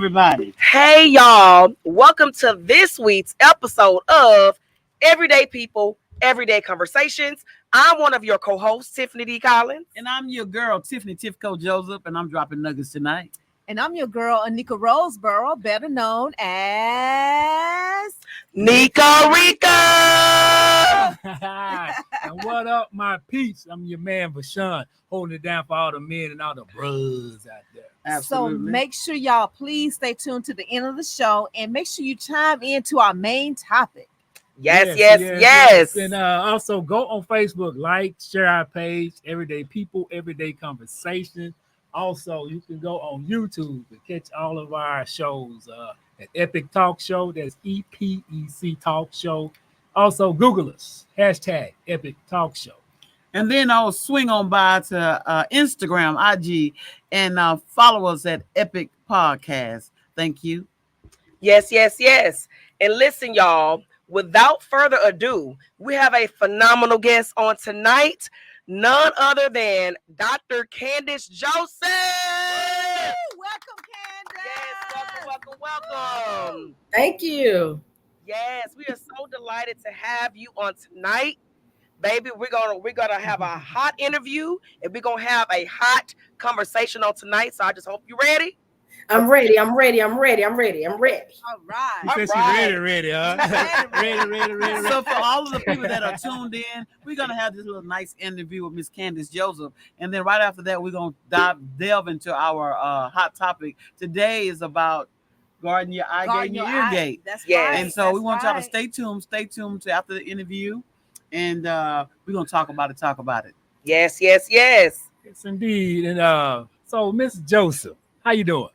everybody. Hey, y'all. Welcome to this week's episode of Everyday People, Everyday Conversations. I'm one of your co-hosts, Tiffany D. Collins. And I'm your girl, Tiffany Tifco Joseph, and I'm dropping nuggets tonight. And I'm your girl, Anika Roseboro, better known as Nico Rico. And what up, my peeps? I'm your man, Vashawn, holding it down for all the men and all the bros out there. Absolutely. So make sure y'all please stay tuned to the end of the show and make sure you chime into our main topic. Yes. And also go on Facebook, like, share our page, Everyday People, Everyday Conversation. Also, you can go on YouTube to catch all of our shows at Epic Talk Show. That's EPEC Talk Show. Also, Google us, hashtag Epic Talk Show. And then I'll swing on by to Instagram, IG, and follow us at Epic Podcast. Thank you. Yes. And listen, y'all, without further ado, we have a phenomenal guest on tonight. None other than Dr. CANDACE Joseph. Welcome, Candace. Yes, welcome. Thank you. Yes, we are so delighted to have you on tonight. Baby, we're gonna have a hot interview and we're gonna have a hot conversation on tonight. So I just hope you're ready. I'm ready. I'm ready. All right. You said she ready, huh? ready. So for all of the people that are tuned in, we're going to have this little nice interview with Miss CANDACE Joseph. And then right after that, we're going to delve into our hot topic. Today is about guarding your eye gate and your ear gate. That's Yes. right. And so we want y'all to stay tuned to after the interview. And we're going to talk about it. Yes. Yes, indeed. And so, Miss Joseph, how you doing?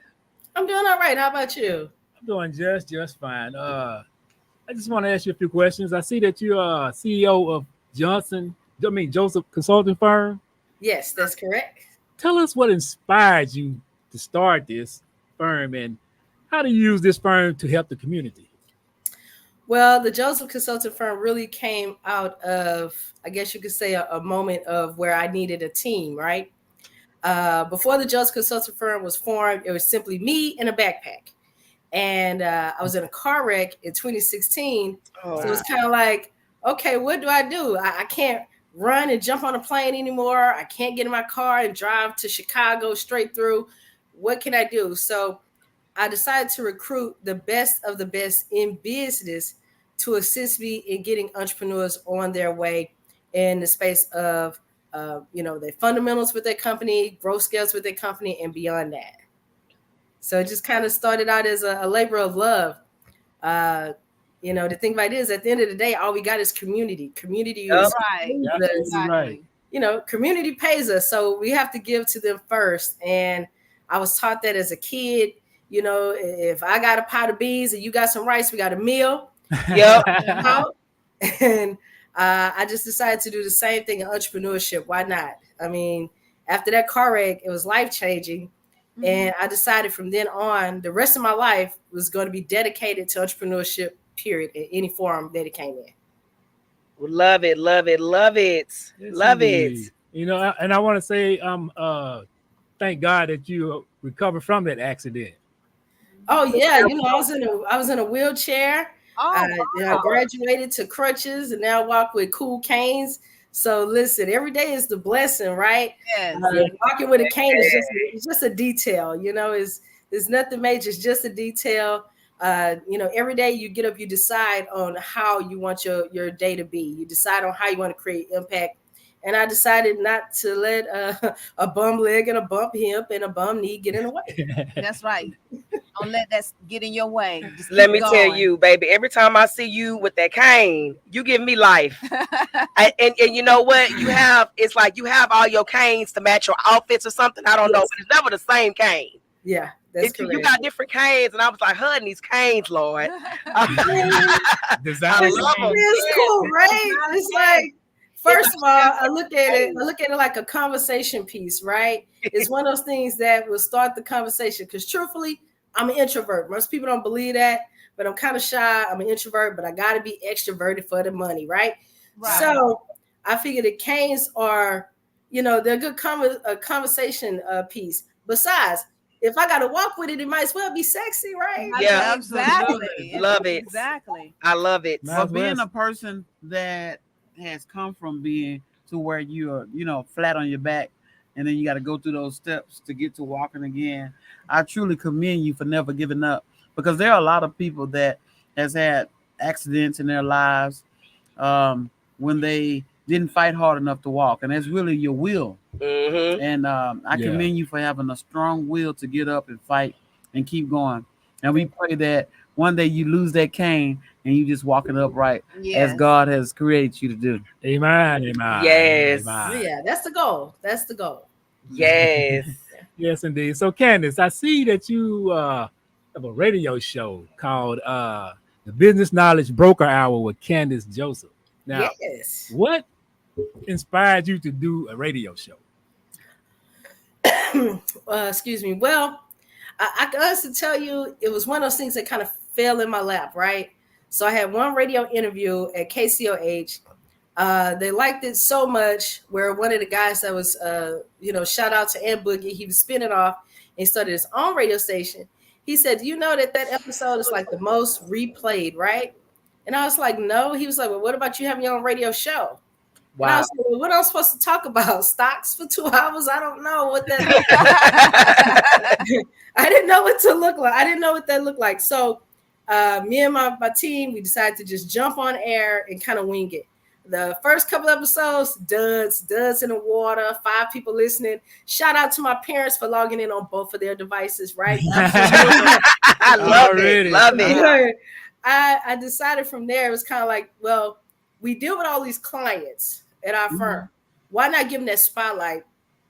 I'm doing all right. How about you? I'm doing just fine. I just want to ask you a few questions. I see that you are CEO of Joseph Consulting Firm. Yes, that's correct. Tell us what inspired you to start this firm and how do you use this firm to help the community? Well, the Joseph Consulting Firm really came out of, I guess you could say, a moment of where I needed a team, right? Before the Joseph Consulting Firm was formed, it was simply me and a backpack. And I was in a car wreck in 2016. So it was kind of like, okay, what do I do? I can't run and jump on a plane anymore. I can't get in my car and drive to Chicago straight through. What can I do? So I decided to recruit the best of the best in business to assist me in getting entrepreneurs on their way in the space of their fundamentals with their company, growth skills with their company, and beyond that. So it just kind of started out as a labor of love. The thing about it is, at the end of the day, all we got is community. Community is Right. Community pays us, so we have to give to them first. And I was taught that as a kid. If I got a pot of beans and you got some rice, we got a meal. Yep. And I just decided to do the same thing in entrepreneurship. Why not? I mean, after that car wreck, it was life-changing. Mm-hmm. And I decided from then on, the rest of my life was going to be dedicated to entrepreneurship, period, in any form that it came in. Love it. Yes, Love indeed. it. And I want to say, thank God that you recovered from that accident. Oh yeah, I was in a wheelchair. I graduated to crutches and now walk with cool canes. So listen, every day is the blessing, right? Yes. Walking with a cane is just a detail. It's nothing major. It's just a detail. Every day you get up, you decide on how you want your day to be. You decide on how you want to create impact. And I decided not to let a bum leg and a bump hip and a bum knee get in the way. That's right. Don't let that get in your way. Just Let me keep tell going. you, baby, every time I see you with that cane, you give me life. And you know what? It's like you have all your canes to match your outfits or something. I don't know, but it's never the same cane. Yeah, that's correct. You got different canes, and I was like, hugging these canes, Lord. Design. It's cool, right? It's like, first of all, I look at it like a conversation piece, right? It's one of those things that will start the conversation. Because truthfully, I'm an introvert. Most people don't believe that, but I'm kind of shy. I'm an introvert, but I got to be extroverted for the money, right? So I figure the canes are, they're a good conversation piece. Besides, if I gotta walk with it, it might as well be sexy, right? Yeah. Exactly. Love it. Exactly. I love it. Might But as well. being a person that has come from being to where you are, flat on your back, and then you got to go through those steps to get to walking again, I truly commend you for never giving up, because there are a lot of people that has had accidents in their lives, when they didn't fight hard enough to walk, and that's really your will. Mm-hmm. And I Yeah. commend you for having a strong will to get up and fight and keep going. And we pray that one day you lose that cane and you just walking upright as Yes. God has created you to do. Amen. Amen. Yes. Amen. Yeah, that's the goal. That's the goal. Yes. Yes, indeed. So, Candace, I see that you have a radio show called the Business Knowledge Broker Hour with Candace Joseph. Now, Yes. what inspired you to do a radio show? Excuse me. Well, I can honestly tell you, it was one of those things that kind of fell in my lap, right? So I had one radio interview at KCOH. They liked it so much where one of the guys that was, shout out to Ed Boogie, he was spinning off and started his own radio station. He said, "Do you know that episode is like the most replayed, right?" And I was like, "No." He was like, "Well, what about you having your own radio show?" And I Wow. was like, "Well, what am I supposed to talk about? Stocks for 2 hours? I don't know what that I didn't know what to look like. I didn't know what that looked like. So me and my team, we decided to just jump on air and kind of wing it. The first couple episodes, duds in the water, 5 people listening. Shout out to my parents for logging in on both of their devices, right? I love Already. it. Love it. I decided from there, it was kind of like, well, we deal with all these clients at our firm. Why not give them that spotlight?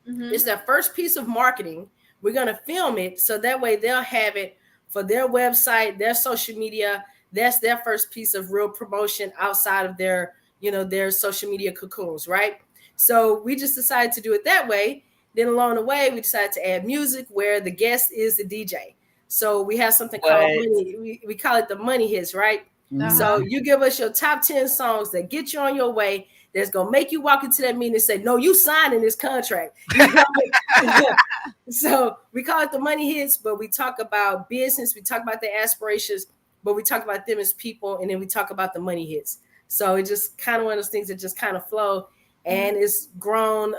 It's their first piece of marketing. We're going to film it so that way they'll have it for their website, their social media. That's their first piece of real promotion outside of their social media cocoons, right? So we just decided to do it that way. Then along the way, we decided to add music where the guest is the DJ. So we have something called money. We call it the money hits, right? So you give us your top 10 songs that get you on your way, that's going to make you walk into that meeting and say, "No, you signing this contract." So we call it the money hits, but we talk about business. We talk about their aspirations, but we talk about them as people. And then we talk about the money hits. So it just kind of one of those things that just kind of flow, and it's grown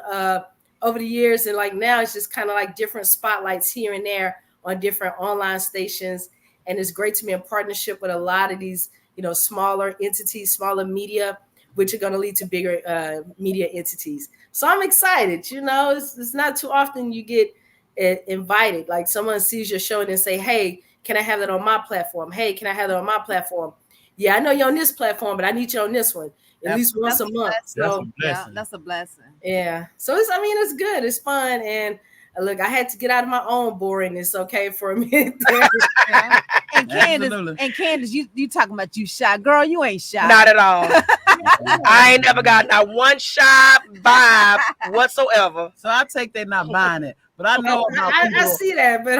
over the years. And like now it's just kind of like different spotlights here and there on different online stations. And it's great to be in partnership with a lot of these, smaller entities, smaller media, which are going to lead to bigger media entities. So I'm excited. It's not too often you get invited. Like someone sees your show and they say, "Hey, can I have that on my platform? Hey, can I have that on my platform? Yeah, I know you're on this platform, but I need you on this one at least once a month." So that's a blessing. yeah. So it's good. It's fun. And look, I had to get out of my own boringness, okay, for a minute. Yeah. And Candace, you talking about you shy. Girl, you ain't shy. Not at all. I ain't never got not one shy vibe whatsoever. So I take that not buying it, but I know about people. I see that, but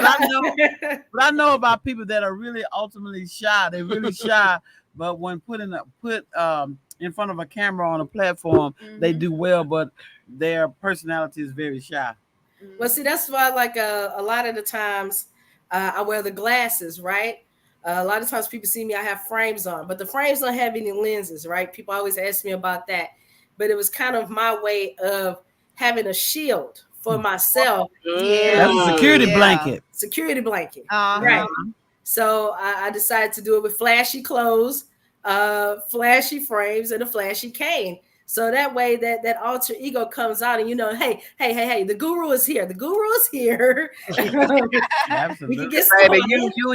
I know about people that are really ultimately shy. They're really shy, but when put in front of a camera on a platform, they do well, but their personality is very shy. Well, see, that's why, like, a lot of the times I wear the glasses, right? A lot of times people see me, I have frames on, but the frames don't have any lenses, right? People always ask me about that. But it was kind of my way of having a shield for myself. That's a security blanket. Security blanket. Right. So I decided to do it with flashy clothes, flashy frames, and a flashy cane. So that way that alter ego comes out and hey, the guru is here. The guru is here. We can get baby,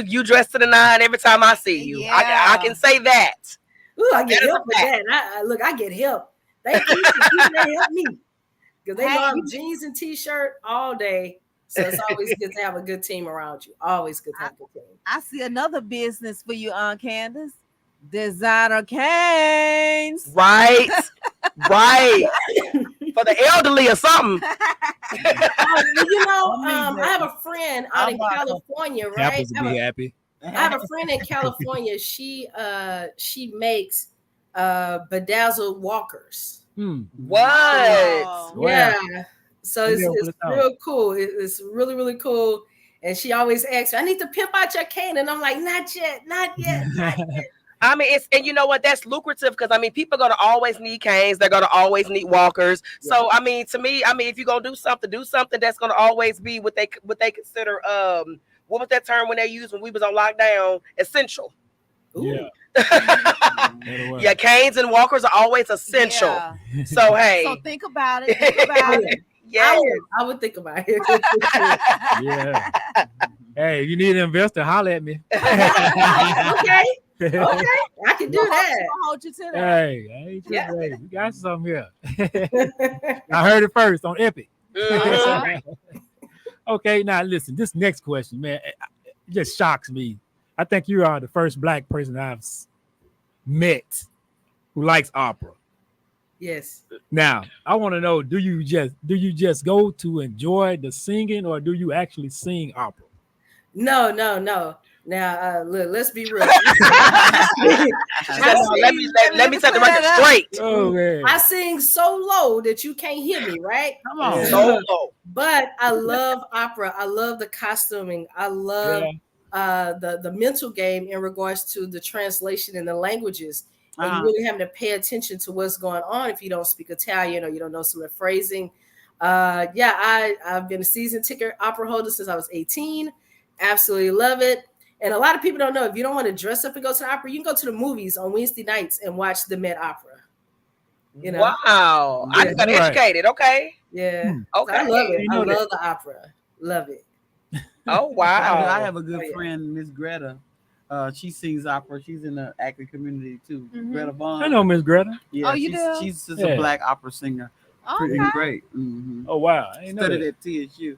you dressed to the nine every time I see you. I can say that. Ooh, I get help with that. I get help. They help me. Because they love jeans and t-shirt all day. So it's always good to have a good team around you. Always good to have a good team. I see another business for you, Candace. Designer canes. Right. For the elderly or something. I have a friend out in California, right? Be happy. I have a friend in California. She makes bedazzled walkers. What? Yeah. So it's real cool. It's really, really cool. And she always asks me, I need to pimp out your cane. And I'm like, not yet, not yet, not yet. I mean, and you know what? That's lucrative because I mean, people are gonna always need canes. They're gonna always need walkers. Yeah. So I mean, to me, I mean, if you're gonna do something that's gonna always be what they consider what was that term when they used when we was on lockdown? Essential. Ooh. Yeah, canes and walkers are always essential. Yeah. So hey, So think about it. Think about it. yeah. I would think about it. Yeah. Hey, if you need an investor, holler at me. Okay. Okay, I can do that. I'll hold you to that. Hey, I ain't Yeah. tripping. We got something here. I heard it first on Epic. Mhm. Okay, now listen, this next question, man, it just shocks me. I think you are the first Black person I've met who likes opera. Yes. Now, I want to know, do you just go to enjoy the singing, or do you actually sing opera? No. Now, look, let's be real. She said, no, let me set the record straight. Oh man. I sing so low that you can't hear me, right? Come on. Yeah. So low. But I love opera. I love the costuming. I love the mental game in regards to the translation and the languages. And you really have to pay attention to what's going on if you don't speak Italian or you don't know some of the phrasing. I've been a season ticket opera holder since I was 18. Absolutely love it. And a lot of people don't know, if you don't want to dress up and go to the opera, you can go to the movies on Wednesday nights and watch the Met Opera. You know? Wow. I just got educated. Okay. Yeah. Okay. So I love it. You I know love the opera. Love it. Oh wow. I have a good yeah. friend, Miss Greta. She sings opera. She's in the acting community too. Mhm. Greta Bond. I know Miss Greta. Yeah, Oh, you do? she's just Yeah. a Black opera singer. Pretty Okay. great. Mm-hmm. Oh wow. I ain't know Studied that. at TSU.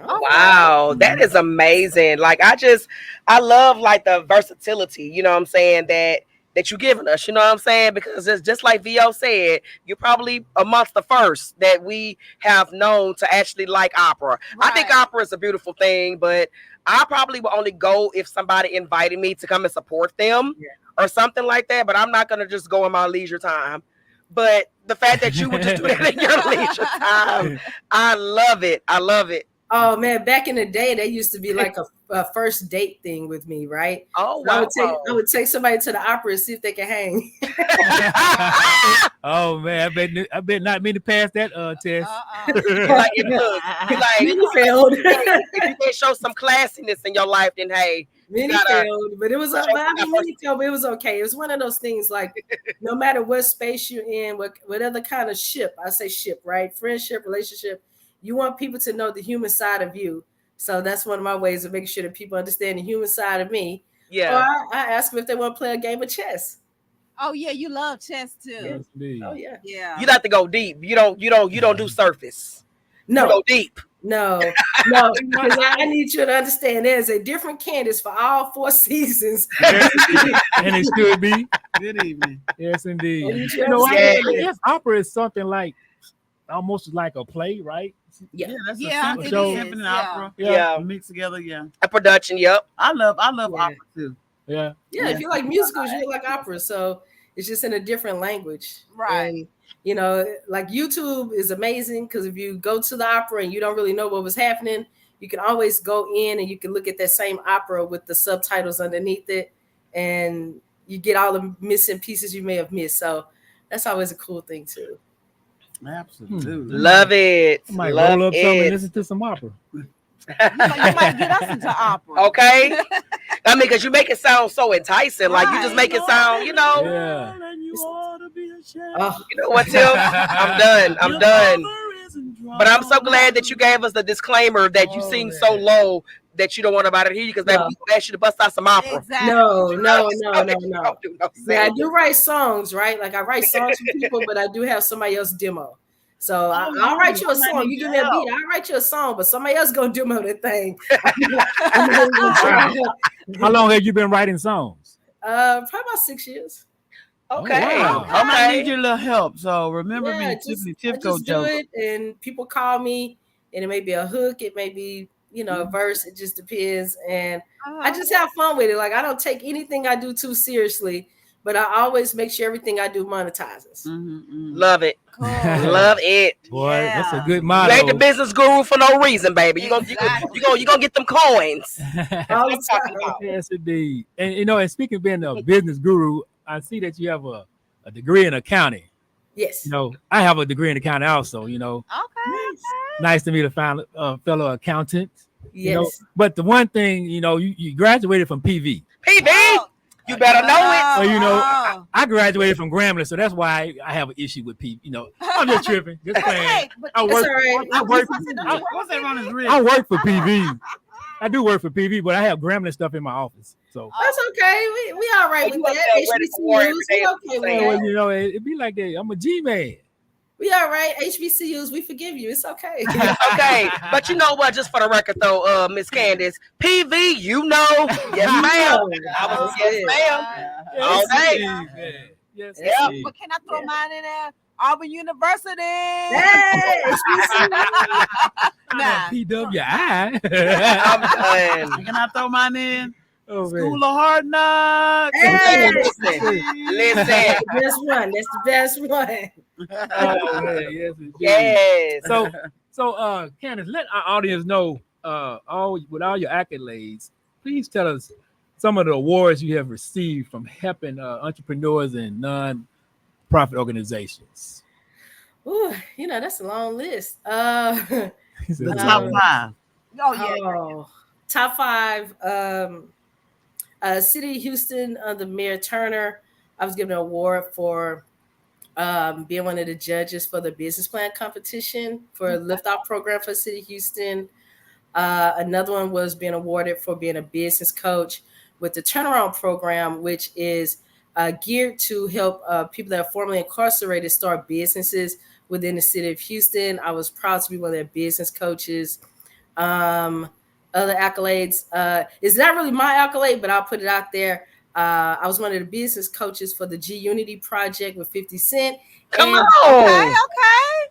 Wow, that is amazing. Like I love like the versatility, you know what I'm saying, that you're giving us, you know what I'm saying? Because it's just like VO said, you're probably amongst the first that we have known to actually like opera. I think Right. opera is a beautiful thing, but I probably will only go if somebody invited me to come and support them or something like that. But I'm not gonna just go in my leisure time. But the fact that you would just do that in your leisure time, I love it. I love it. Oh man, back in the day, that used to be like a first date thing with me, right? Oh So wow. I would take somebody to the opera and see if they can hang. Oh man, I bet not mean to pass that test. Like, look, like, Many failed. if you can show some classiness in your life, then hey, Many gotta- failed, but it was many failed, but it was okay. It was one of those things like no matter what space you're in, whatever kind of ship, I say ship, right? Friendship, relationship, you want people to know the human side of you. So that's one of my ways of making sure that people understand the human side of me. yeah. Or I ask them if they want to play a game of chess. Oh yeah, you love chess too. Yes, indeed. Oh yeah. Yeah. You like to go deep. You don't do surface. You No, go deep. no, because I need you to understand there's a different Candace for all 4 seasons. And it should be. Good evening. Yes, indeed. Oh, you You know, I understand? guess opera is something like almost like a play, right? Yeah. That's Yeah, a it symphony, is, symphony yeah. opera. Yeah. Mixed together. Yeah, A production. Yep. I love Yeah. opera too. Yeah. Yeah, if you like musicals, you like opera. So it's just in a different language. Right. And, you know, like YouTube is amazing because if you go to the opera and you don't really know what was happening, you can always go in and you can look at that same opera with the subtitles underneath it. And you get all the missing pieces you may have missed. So that's always a cool thing too. Absolutely. Love it. I might Love roll up something and it. listen to some opera. You might get us into opera. Okay. I mean, because you make it sound so enticing. Like you just make it sound, you know. Yeah. And you ought to be ashamed. Oh, You know what, Tim? I'm done. I'm Your done. mother isn't But I'm so drunk. glad that you gave us the disclaimer that you Oh, sing man. so low that you don't want nobody to hear you because No. we asked you to bust out some opera. Exactly. no. You No. don't do no Yeah, I singing. do write songs, right? Like I write songs for people, but I do have somebody else demo. So I'll write you a song. You give me a beat, I'll write you a song, but somebody else gonna demo that thing. How long have you been writing songs? Probably about 6 years. Okay. wow. I might need Okay. your little help. So remember Yeah, me, just- Tiffany I Tifco just do joke. it, and people call me, and it may be a hook, it may be a verse. It just depends, and I just have fun with it. Like I don't take anything I do too seriously, but I always make sure everything I do monetizes. Love it. Cool. Love it. Boy, that's a Yeah. good You motto. ain't the business guru for no reason, baby. You Exactly. gonna get them coins. All I'm the talking time. about. Yes, indeed. And and speaking of being a business guru, I see that you have a degree in accounting. Yes. I have a degree in accounting also. Okay. Yes. Nice to meet a fellow accountant. Yes. But the one thing, you graduated from PV. PV, Oh. you better know it. So, Oh. I graduated from Grambling, so that's why I have an issue with PV. I'm just tripping. Just playing. Hey, but I That's work, all right. I work, What's that on his wrist? I work for PV. I do work for PV, but I have Grambling stuff in my office. So, That's okay. We all right Oh, with you up that. there ready for war every HBCUs, day, we okay is what with I'm that. it'd be like that. I'm a G man. We all right. HBCUs, we forgive you. It's okay. Okay, but you know what? Just for the record, though, Miss Candace, PV, yes, ma'am. I was yes, ma'am. All day. Yes. Yeah. indeed. But can I throw mine in there? Auburn University. Hey, HBCUs. Nah. PWI. I'm done. Can I throw mine in? Oh, man. School of Hard Knocks. Hey. Listen. That's the best one. That's the best one. Oh, man. Yes, indeed. Yes. So, Candace, let our audience know, with all your accolades, please tell us some of the awards you have received from helping entrepreneurs and non-profit organizations. Ooh, that's a long list. The top five. Oh yeah. Oh, top five. City of Houston under Mayor Turner. I was given an award for being one of the judges for the business plan competition for a lift-off program for City of Houston. Another one was being awarded for being a business coach with the turnaround program, which is geared to help people that are formerly incarcerated start businesses within the city of Houston. I was proud to be one of their business coaches. Other accolades, it's not really my accolade, but I'll put it out there. I was one of the business coaches for the G Unity project with 50 Cent. Come And- on. Okay.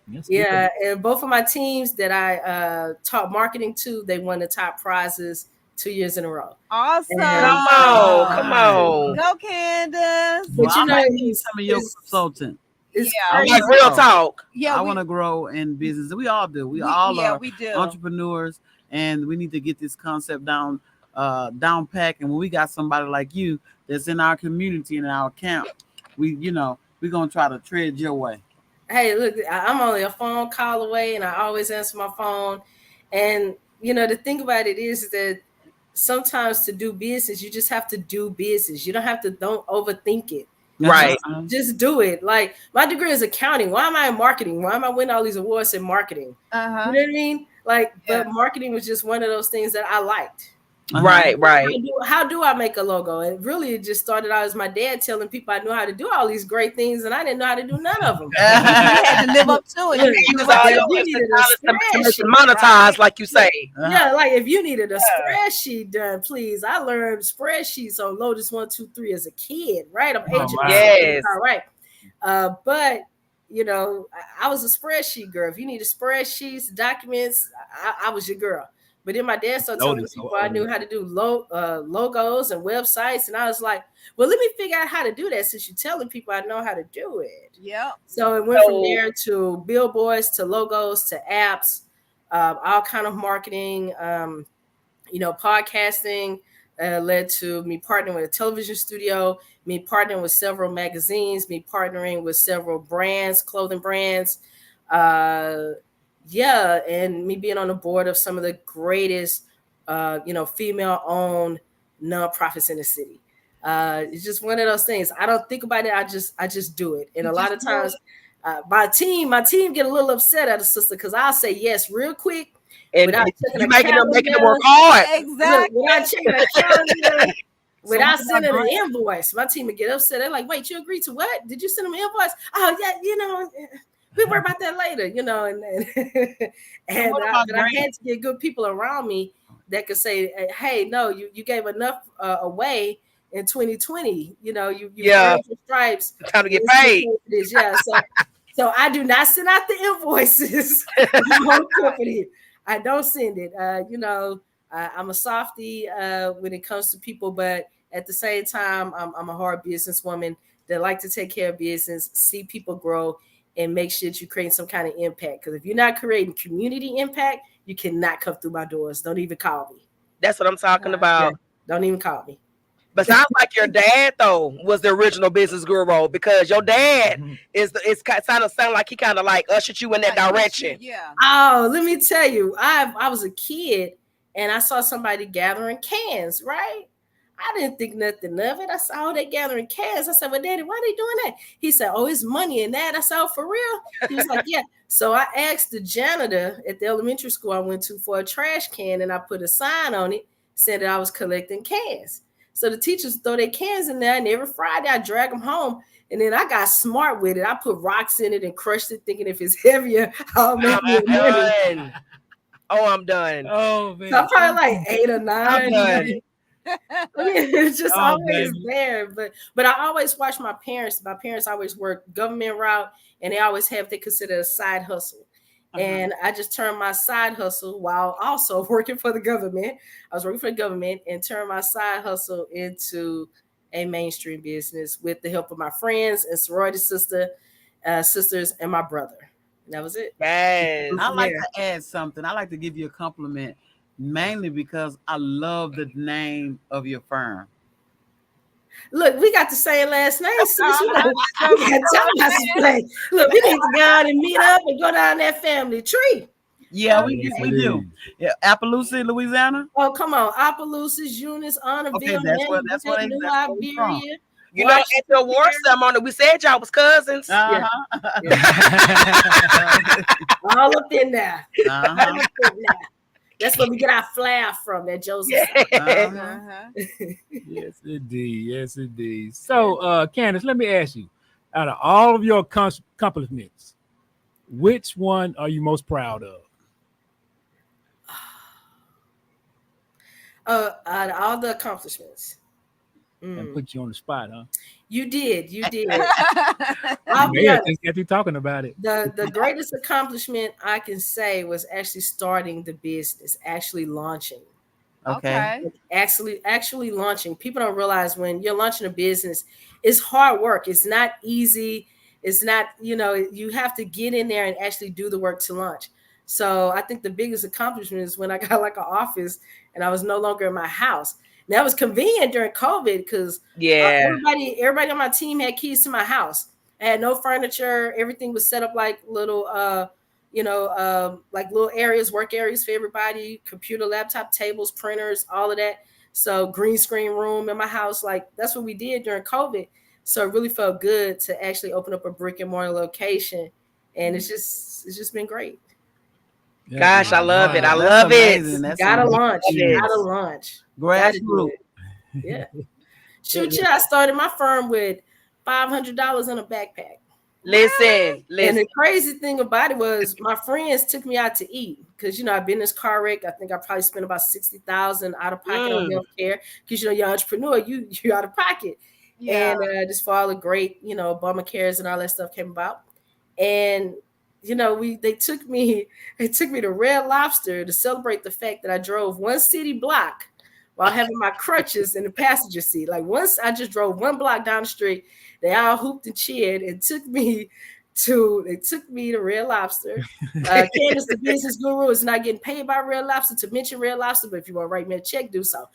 That's Yeah, good. and both of my teams that I taught marketing to, they won the top prizes 2 years in a row. Awesome. Come on. Come on. Go, Candace. But Well, you I know, might be some of your it's- consultant. It's Yeah. crazy. Like real talk. Yeah, I we, want to grow in business. We all do. We all are we do. entrepreneurs, and we need to get this concept down pat. And when we got somebody like you that's in our community and in our camp, we're gonna try to tread your way. Hey, look, I'm only a phone call away, and I always answer my phone. And the thing about it is that sometimes to do business, you just have to do business. You don't overthink it. Right. Just do it. Like my degree is accounting. Why am I in marketing? Why am I winning all these awards in marketing? Uh-huh. You know what I mean? Like, Yeah. but marketing was just one of those things that I liked. Right. How do I make a logo? And really, it just started out as my dad telling people I knew how to do all these great things, and I didn't know how to do none of them. You had to live up to it. You use all your You needed a to make it spreadsheet, monetize, like you say. Yeah, like if you needed a spreadsheet done, please. I learned spreadsheets on Lotus 1, 2, 3 as a kid, right? I'm Oh, ancient. wow. Yes. All right. But I was a spreadsheet girl. If you needed spreadsheets, documents, I was your girl. But then my dad started telling Lotus, people I knew how to do logos and websites, and I was like, well, let me figure out how to do that since you're telling people I know how to do it. Yep. So it went from there to billboards, to logos, to apps, all kind of marketing. Podcasting led to me partnering with a television studio, me partnering with several magazines, me partnering with several brands, clothing brands. And me being on the board of some of the greatest, female-owned nonprofits in the city. It's just one of those things. I don't think about it. I just do it. And a lot of times, my team get a little upset at a sister because I'll say yes real quick. And checking you a making them calendar. work hard. Exactly. Without checking a calendar, without sending an invoice, my team would get upset. They're like, "Wait, you agreed to what? Did you send them an invoice? Oh yeah, we'll worry about that later." But I had to get good people around me that could say, "Hey, no, you gave enough away in 2020. You earned your stripes. Time to get paid." Yeah, so I do not send out the invoices to the whole company. I don't send it. I'm a softie when it comes to people, but at the same time, I'm a hard businesswoman that like to take care of business, see people grow, and make sure that you create some kind of impact. Because if you're not creating community impact, you cannot come through my doors. Don't even call me. That's what I'm talking about. Don't even call me. But sounds like your dad though was the original business guru, because your dad is kind of sound like he kind of like ushered you in that direction. Yeah. Oh, let me tell you, I was a kid and I saw somebody gathering cans, right? I didn't think nothing of it. I saw they gathering cans. I said, well, Daddy, why are they doing that? He said, oh, it's money in that. I said, oh, for real? He was like, yeah. So I asked the janitor at the elementary school I went to for a trash can, and I put a sign on it saying that I was collecting cans. So the teachers throw their cans in there, and every Friday I drag them home. And then I got smart with it. I put rocks in it and crushed it, thinking if it's heavier, I'll make me money. I'm done. Oh man, So I'm probably like 8 or 9. I'm done. I mean, it's just always baby. there. But I always watch my parents. My parents always work government route, and they always have they consider a side hustle. And I just turned my side hustle while also working for the government. I was working for the government and turned my side hustle into a mainstream business with the help of my friends and sorority sisters and my brother. And that was it. Yes. I like to add something. I like to give you a compliment, mainly because I love the name of your firm. Look, we got the same last name. Sis. We got time. Look, we need to go out and meet up and go down that family tree. Yeah, we do. Yeah, Appaloosa, Louisiana. Oh, come on. Opelousas, Eunice, Honorville. Okay, that's what New exactly Iberia. You know, at the award ceremony, we said y'all was cousins. Yeah. All up in there. All up in there. That's where we get our flair from, that Joseph. Yes, indeed. Yes, indeed. So, Candace, let me ask you, out of all of your accomplishments, which one are you most proud of? Out of all the accomplishments. And put you on the spot, huh? You did. I'll be honest. Just get you talking about it. The greatest accomplishment I can say was actually starting the business, actually launching. Okay. Actually launching. People don't realize when you're launching a business, it's hard work. It's not easy. It's not, you have to get in there and actually do the work to launch. So I think the biggest accomplishment is when I got like an office and I was no longer in my house. And that was convenient during COVID because everybody on my team had keys to my house. I had no furniture. Everything was set up like little, like little areas, work areas for everybody, computer, laptop, tables, printers, all of that. So green screen room in my house, like that's what we did during COVID. So it really felt good to actually open up a brick and mortar location. And it's just been great. Gosh, I love it. I love it. Gotta launch. Grassroots. Yeah. Shoot, I started my firm with $500 in a backpack. Listen. And the crazy thing about it was my friends took me out to eat because, I've been in this car wreck. I think I probably spent about $60,000 out of pocket on healthcare because, you're an entrepreneur, you're out of pocket. Yeah. And just for all the great, Obamacares and all that stuff came about. And they took me to Red Lobster to celebrate the fact that I drove one city block while having my crutches in the passenger seat. Like once I just drove one block down the street, they all hooped and cheered and took me to Red Lobster. Candace, the business guru, is not getting paid by Red Lobster to mention Red Lobster, but if you want to write me a check, do so.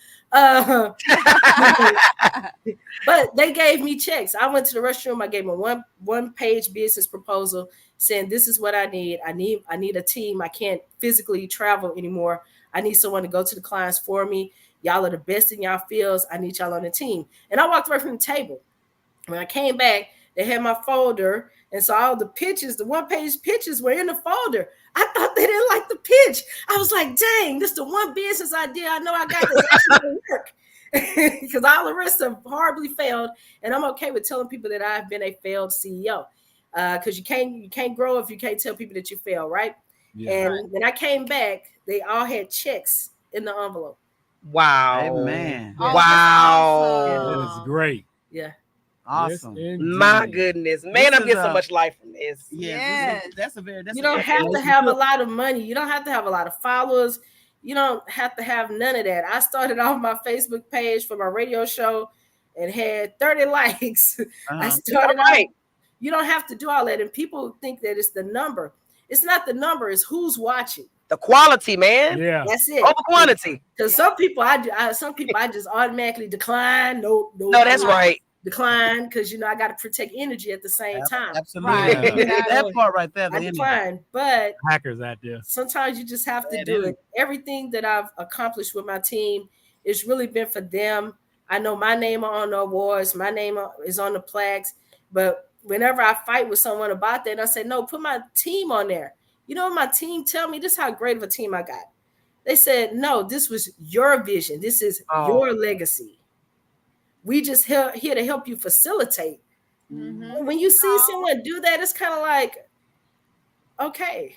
But they gave me checks. I went to the restroom. I gave them a one-page business proposal saying, this is what I need. I need a team. I can't physically travel anymore. I need someone to go to the clients for me. Y'all are the best in y'all fields. I need y'all on the team. And I walked away from the table. When I came back, they had my folder. And so all the pictures, the one-page pictures were in the folder. I thought they didn't like the pitch. I was like, dang, this is the one business idea I know I got that's actually going to work. Because all the rest have horribly failed. And I'm okay with telling people that I've been a failed CEO. Because you can't grow if you can't tell people that you fail, right? Yeah. And when I came back, they all had checks in the envelope. Wow. Amen. Oh, wow. Awesome. That is great. Yeah. Awesome. Yes, my goodness. Man, I'm getting so much life from this. Yeah. You don't have to have a lot of money. You don't have to have a lot of followers. You don't have to have none of that. I started off my Facebook page for my radio show and had 30 likes. I started All right. out. You don't have to do all that. And people think that it's the number. It's not the number, it's who's watching. The quality, man. Yeah. That's it. Over quantity. Because some people I just automatically decline. No, No, that's right. Decline because I got to protect energy at the same time. Absolutely. Right. That part right there. I the energy. decline, but Hackers out there. sometimes you just have to That do is. it. Everything that I've accomplished with my team, it's really been for them. I know my name are on the awards, my name is on the plaques, but whenever I fight with someone about that, I say, no, put my team on there. You know what my team tell me? This is how great of a team I got. They said, no, this was your vision. This is your legacy. We just here to help you facilitate. Mhm. When you see someone do that, it's kind of like, okay.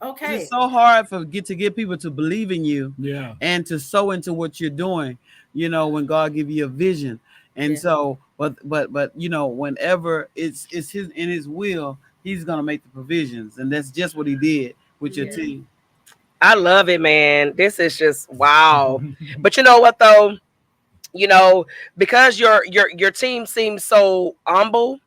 It's so hard to get people to believe in you Yeah. and to sow into what you're doing. When God give you a vision, and so, but whenever it's his in His will, He's gonna make the provisions, and that's just what He did with your team. I love it, man. This is just wow. But you know what though? Because your team seems so humble.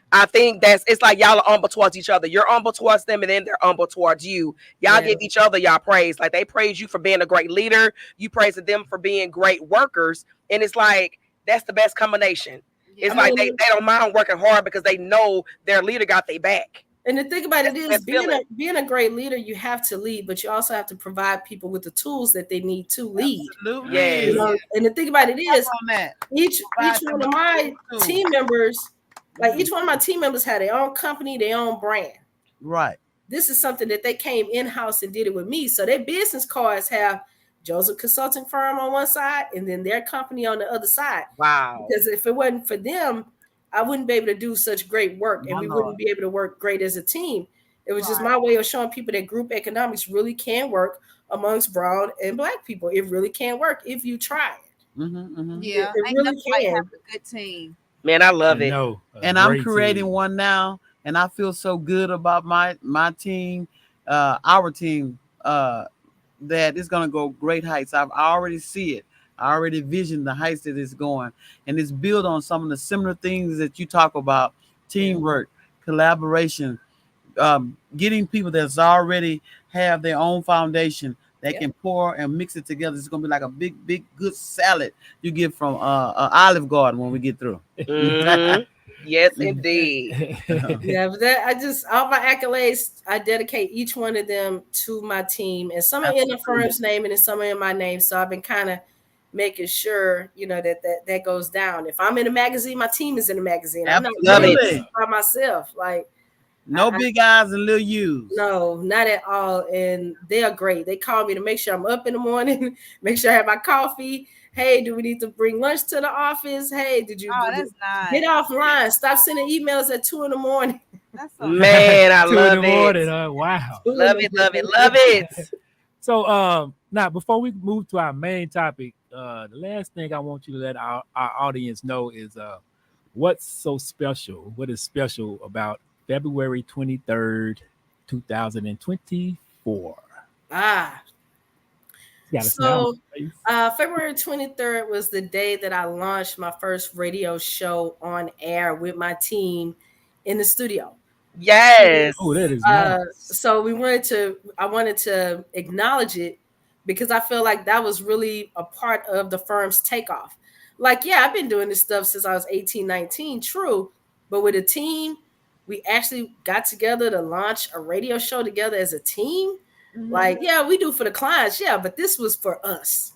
I think it's like y'all are humble towards each other. You're humble towards them, and then they're humble towards you. Y'all give each other y'all praise. Like they praise you for being a great leader. You praise them for being great workers. And it's like that's the best combination. It's like they don't mind working hard because they know their leader got their back. And the thing about it is, being a great leader, you have to lead, but you also have to provide people with the tools that they need to lead. Absolutely. Yes. And the thing about it is, on that. each one of my team members, each one of my team members had their own company, their own brand. Right. This is something that they came in-house and did it with me. So their business cards have Joseph Consulting Firm on one side and then their company on the other side. Wow. Because if it wasn't for them, I wouldn't be able to do such great work, and we wouldn't be able to work great as a team. It was just my way of showing people that group economics really can work amongst brown and black people. It really can work if you try it. Yeah, it really can. Have a good team. Man, I love it. And I'm creating one now, and I feel so good about my team, our team, that it's gonna go great heights. I already see it. I already vision the heights that it's going, and it's built on some of the similar things that you talk about: teamwork, collaboration, getting people that's already have their own foundation that can pour and mix it together. It's gonna be like a big, good salad you get from Olive Garden when we get through. Mm-hmm. Yes, indeed. Yeah, but all my accolades, I dedicate each one of them to my team, and some are in the firm's name and some are in my name. So I've been kind of making sure that goes down. If I'm in a magazine, my team is in a magazine. I'm not by myself. Like no big eyes and little U's. No, not at all. And they are great. They call me to make sure I'm up in the morning, make sure I have my coffee. Hey, do we need to bring lunch to the office? Hey, did you that's nice. Get offline? Stop sending emails at 2 a.m. That's so Man, I 2 love in the morning. Wow. Love it. So now before we move to our main topic, the last thing I want you to let our audience know is what's so special, what is special about February 23rd, 2024. So February 23rd was the day that I launched my first radio show on air with my team in the studio. Yes. Oh, that is nice. So I wanted to acknowledge it because I feel like that was really a part of the firm's takeoff. Like, yeah, I've been doing this stuff since I was 18, 19, true. But with a team, we actually got together to launch a radio show together as a team. Mm-hmm. Like, yeah, we do for the clients. Yeah, but this was for us,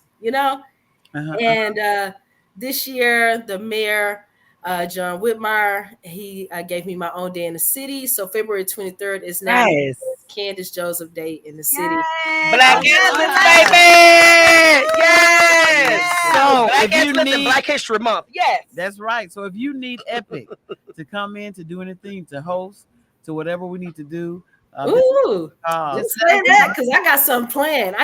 And this year, the mayor, John Whitmire, he gave me my own day in the city. So February 23rd is now Candace Joseph Day in the city. Black Excellence, baby! Yes! So Black Excellence Black History Month. Yes. That's right. So if you need Epic to come in to do anything, to host, to whatever we need to do. Just say that because I got some planned.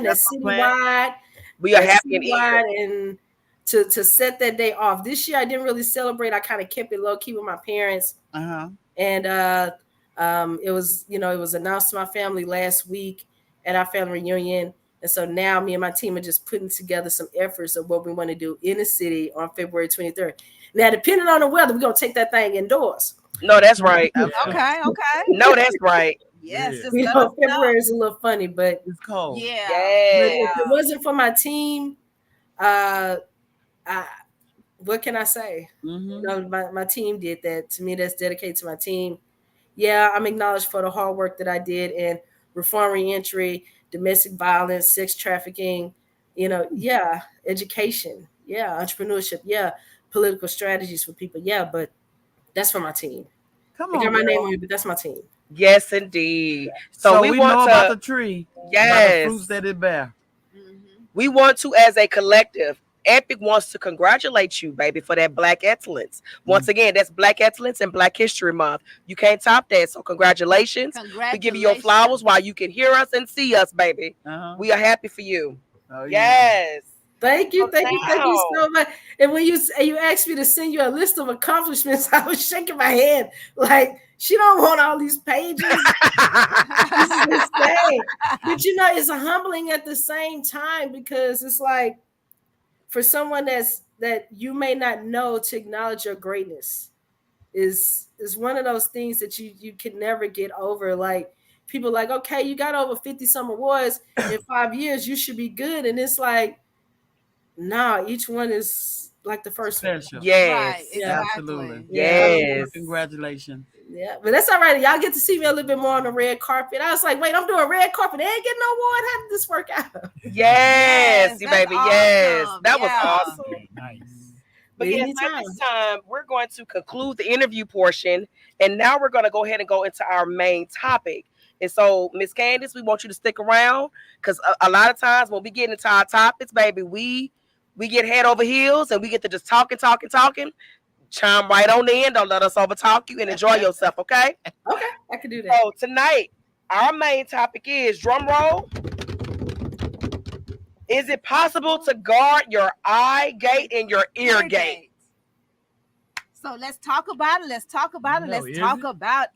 That's citywide. We are happy and to set that day off. This year I didn't really celebrate. I kind of kept it low key with my parents. And it was announced to my family last week at our family reunion. And so now me and my team are just putting together some efforts of what we want to do in the city on February 23rd. Now, depending on the weather, we're going to take that thing indoors. No, that's right. Okay. No, that's right. Yes, Yeah. just let us know. February is a little funny, but It's cold. Yeah. Yes. if it wasn't for my team, what can I say? Mm-hmm. No, my team did that. To me, that's dedicated to my team. Yeah, I'm acknowledged for the hard work that I did in reform reentry, domestic violence, sex trafficking, education, entrepreneurship, political strategies for people. Yeah, but that's for my team. Come I got on, my girl. name on it, but that's my team. Yes, indeed. So we we want know to, about the tree, about the yes, fruits that it bear. we want to, as a collective, Epic wants to congratulate you, baby, for that Black excellence. Once again, that's Black excellence and Black History Month. You can't top that. So congratulations. We give you your flowers while you can hear us and see us, baby. Uh-huh. We are happy for you. Oh, Yes. Thank you now. so much. And when you asked me to send you a list of accomplishments, I was shaking my head like she don't want all these pages. This is insane. But it's humbling at the same time, because it's like, for someone that you may not know, to acknowledge your greatness is one of those things that you can never get over. Like, people like, okay, you got over 50 some awards in 5 years, you should be good. And it's like, nah, each one is like the first one. Special. Yes. Right, Yeah. Absolutely. Yes. Congratulations. Yeah, but that's all right. Y'all get to see me a little bit more on the red carpet. I was like, wait, I'm doing red carpet. They ain't getting no award. How did this work out? Yes, Yes, baby. that's Yes. awesome. That was Yeah. awesome. Nice. But yes, at this time, we're going to conclude the interview portion. And now we're going to go ahead and go into our main topic. And so, Miss Candace, we want you to stick around, because a lot of times when we get into our topics, baby, we get head over heels and we get to just talking. Chime right on in. Don't let us overtalk you, and enjoy yourself, okay? Okay, I can do that. So tonight, our main topic is, drum roll, is it possible to guard your eye gate and your ear gate? So let's talk about it. Let's talk about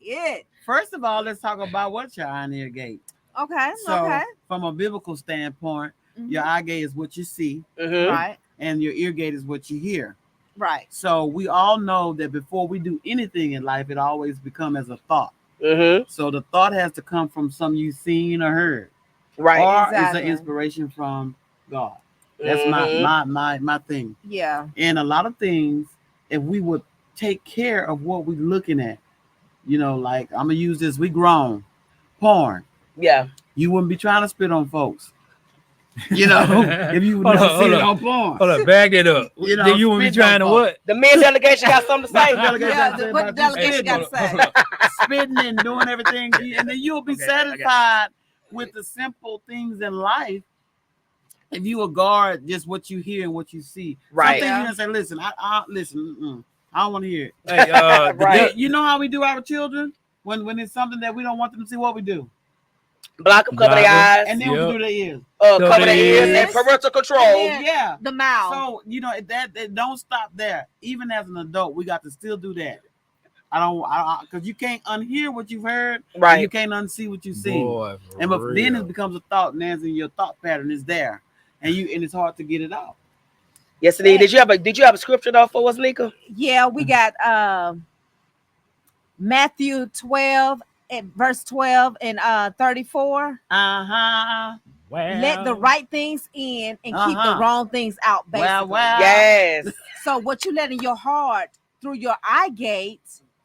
it. First of all, let's talk about what's your eye and ear gate. Okay. So, from a biblical standpoint, your eye gate is what you see, Right. and your ear gate is what you hear. Right. So we all know that before we do anything in life, it always becomes as a thought. So the thought has to come from something you've seen or heard, Right. or Exactly. it's an inspiration from God. That's my thing. Yeah. And a lot of things, if we would take care of what we're looking at, like I'm gonna use this. We grown porn. Yeah. You wouldn't be trying to spit on folks. If you would never see it on porn. Hold up, back it up. Then you wouldn't be spit on trying to folks. what? The men's delegation got something to say. Yeah, what the delegation got to say? Spitting and doing everything, and then you'll be satisfied with the simple things in life if you will guard just what you hear and what you see. Right. Something you say, listen, I listen. I don't want to hear it. Hey, Right. You know how we do our children when it's something that we don't want them to see. What we do, Block them, cover their eyes, and then we do their ears. cover their ears, and parental control. And then Yeah. the mouth. So that don't stop there. Even as an adult, we got to still do that. Because you can't unhear what you've heard, Right. and you can't unsee what you've seen. Boy, And then it becomes a thought, and as in your thought pattern is there, and it's hard to get it out. Yes, indeed. Did you have a scripture though for us, Nika? Yeah, we got Matthew 12 and verse 12 and 34. Uh-huh. Let the right things in and keep the Uh-huh. wrong things out, basically. Well. Yes. So what you let in your heart through your eye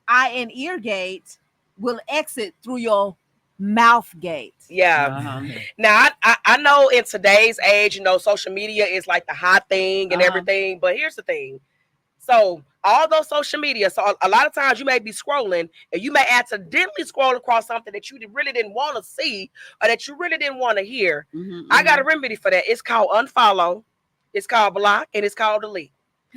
and ear gate will exit through your mouth gate. Yeah. Uh-huh. Now I know in today's age, social media is like the hot thing and everything. But here's the thing. So although social media, so a lot of times you may be scrolling and you may accidentally scroll across something that you really didn't want to see or that you really didn't want to hear. I got a remedy for that. It's called unfollow, it's called block, and it's called delete.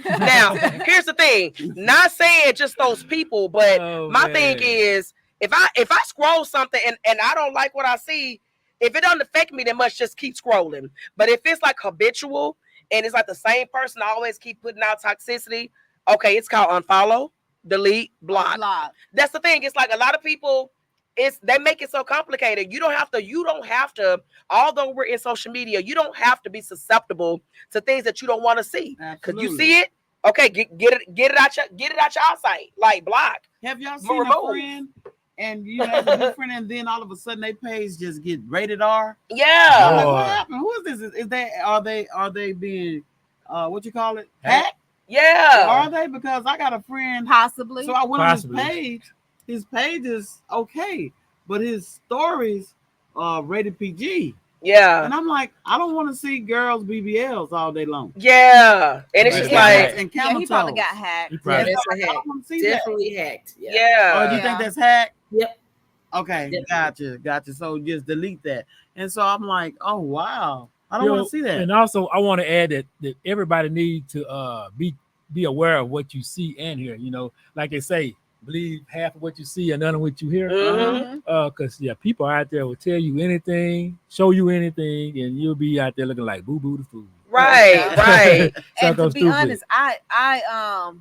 Now, here's the thing. Not saying just those people, but my thing is, if I scroll something and I don't like what I see, if it doesn't affect me that much, just keep scrolling. But if it's like habitual and it's like the same person always keep putting out toxicity, okay, it's called unfollow, delete, block. That's the thing. It's like a lot of people, they make it so complicated. You don't have to, although we're in social media, you don't have to be susceptible to things that you don't want to see. Because you see it, okay, get it out your eyesight. Like block. Have y'all seen a friend and you have a good friend and then all of a sudden their page just get rated R? Yeah. I'm like, what happened? Who is this? Is they are they being what you call it? Hacked? Yeah. Are they? Because I got a friend Possibly. so I went on his page. His page is okay, but his stories rated PG. Yeah. And I'm like, I don't want to see girls BBLs all day long. Yeah. And it's just like, and yeah, he probably got hacked. Yeah, that's I a hack. don't want to see Definitely hacked. yeah. Oh, you think that's hacked? Yep. Okay, Definitely. gotcha. So just delete that. And so I'm like, oh wow, I don't want to see that. And also, I want to add that everybody needs to be aware of what you see and hear. You know, like they say, believe half of what you see and none of what you hear. Because people out there will tell you anything, show you anything, and you'll be out there looking like boo boo the fool. Right. And to be honest, I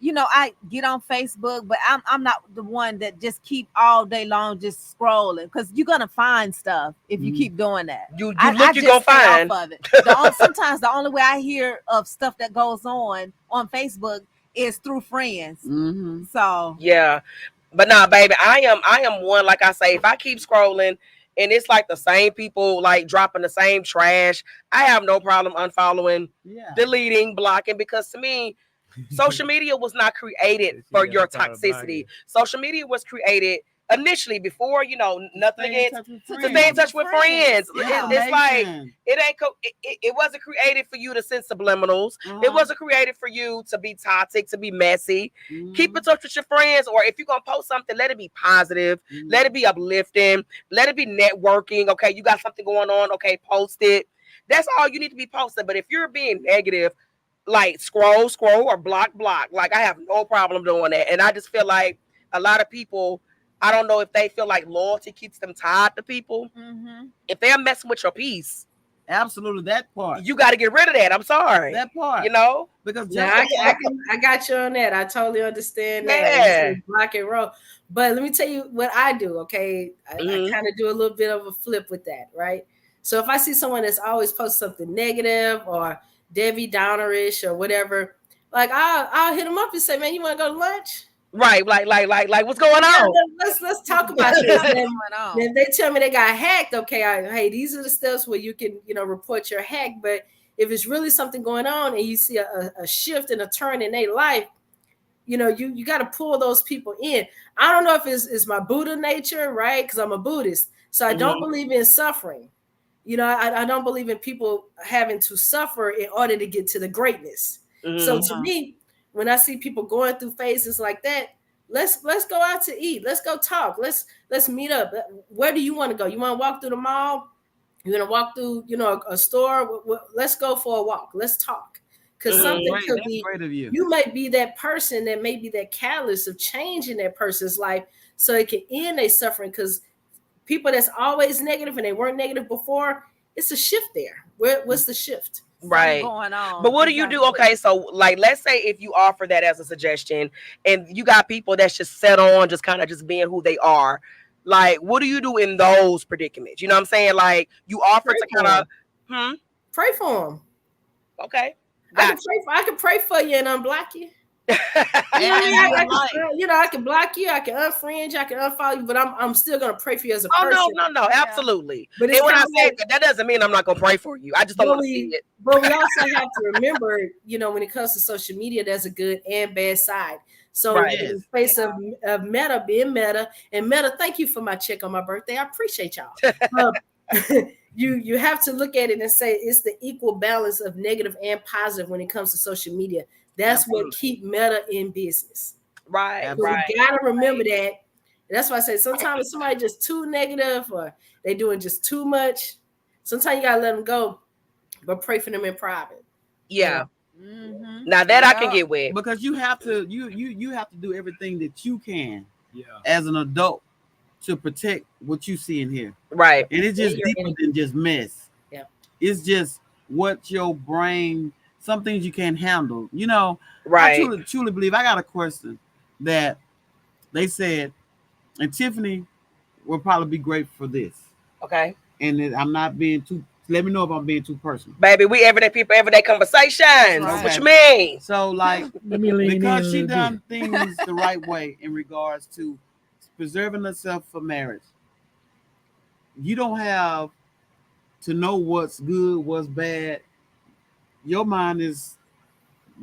you know, I get on Facebook, but I'm not the one that just keep all day long just scrolling, because you're gonna find stuff if you keep doing that. You gonna find. Off of it. Sometimes the only way I hear of stuff that goes on Facebook is through friends. So yeah, but nah, baby, I am one, like I say, if I keep scrolling and it's like the same people like dropping the same trash, I have no problem unfollowing, deleting, blocking, because to me, social media was not created for your toxicity. Social media was created initially before, nothing against to stay in touch with friends. It's like it wasn't created for you to send subliminals. It wasn't created for you to be toxic, to be messy. Keep in touch with your friends, or if you're gonna post something, let it be positive, let it be uplifting, let it be networking. Okay, you got something going on, okay, post it. That's all you need to be posting. But if you're being negative, like scroll or block, like I have no problem doing that. And I just feel like a lot of people, I don't know if they feel like loyalty keeps them tied to people. If they're messing with your peace, absolutely, that part, you got to get rid of that. I'm sorry, that part, because I got you on that. I totally understand that. Block and roll. But let me tell you what I do. Okay, I kind of do a little bit of a flip with that, right? So if I see someone that's always post something negative or Debbie Downerish or whatever, like I'll hit them up and say, man, you want to go to lunch? Right, like what's going on? Let's talk about this. Then they tell me they got hacked. Okay, hey, these are the steps where you can report your hack. But if it's really something going on and you see a shift and a turn in their life, you got to pull those people in. I don't know if it's my Buddha nature, right? Because I'm a Buddhist, so I don't believe in suffering. I don't believe in people having to suffer in order to get to the greatness. So to me, when I see people going through phases like that, let's go out to eat. Let's go talk. Let's meet up. Where do you want to go? You want to walk through the mall? You want to walk through, a store? Let's go for a walk. Let's talk. Because something could be, you might be that person that may be that catalyst of changing that person's life so it can end their suffering. Because people that's always negative and they weren't negative before, it's a shift there. What's the shift? Right. Going on. But what do you do? Okay, so like let's say if you offer that as a suggestion and you got people that's just set on just kind of just being who they are, like what do you do in those predicaments? You know what I'm saying? Like you offer to kind of pray for them. Okay. I can pray for you and unblock you. I can block you, I can unfriend you, I can unfollow you, but I'm still gonna pray for you as a person. No, absolutely. But when I say that doesn't mean I'm not gonna pray for you. I just don't want to see it. But we also have to remember, when it comes to social media, there's a good and bad side. So in the face of Meta being Meta, and Meta, thank you for my check on my birthday. I appreciate y'all. You have to look at it and say it's the equal balance of negative and positive when it comes to social media. That's what keep Meta in business. Right. We gotta remember that. And that's why I say sometimes if somebody just too negative or they doing just too much, sometimes you gotta let them go, but pray for them in private. Yeah. Now that I can get with, because you have to you have to do everything that you can as an adult to protect what you see in here. Right. And it's just deeper than just mess. Yeah. It's just what your brain, some things you can't handle. Right. I truly believe. I got a question that they said, and Tiffany, will probably be great for this. Okay. And I'm not being too. Let me know if I'm being too personal. Baby, we everyday people, everyday conversations. Right. What you mean? So like, Let me lean in a because she little done bit. things the right way in regards to preserving herself for marriage. You don't have to know what's good, what's bad. Your mind is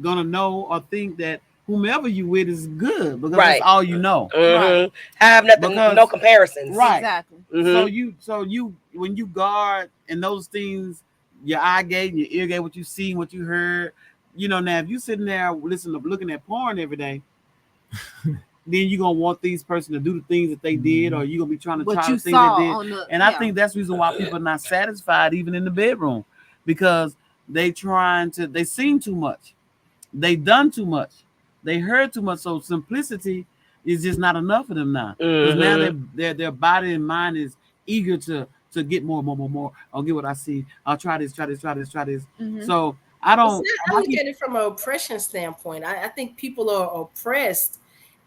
gonna know or think that whomever you with is good because that's Right. all you know. Mm-hmm. I have nothing, Because no comparisons. right. Exactly. Mm-hmm. So you when you guard and those things, your eye gate, your ear gate, what you see, what you heard. Now if you sitting there listening to looking at porn every day, then you're gonna want these person to do the things that they did, or you're gonna be trying to What try you the things saw they did. on the And I think that's the reason why people are not satisfied even in the bedroom. Because they seen too much, they done too much, they heard too much. So simplicity is just not enough for them now. Because now their body and mind is eager to get more. I'll get what I see. I'll try this. Mhm. So I Well, don't. see, I look at it from an oppression standpoint. I think people are oppressed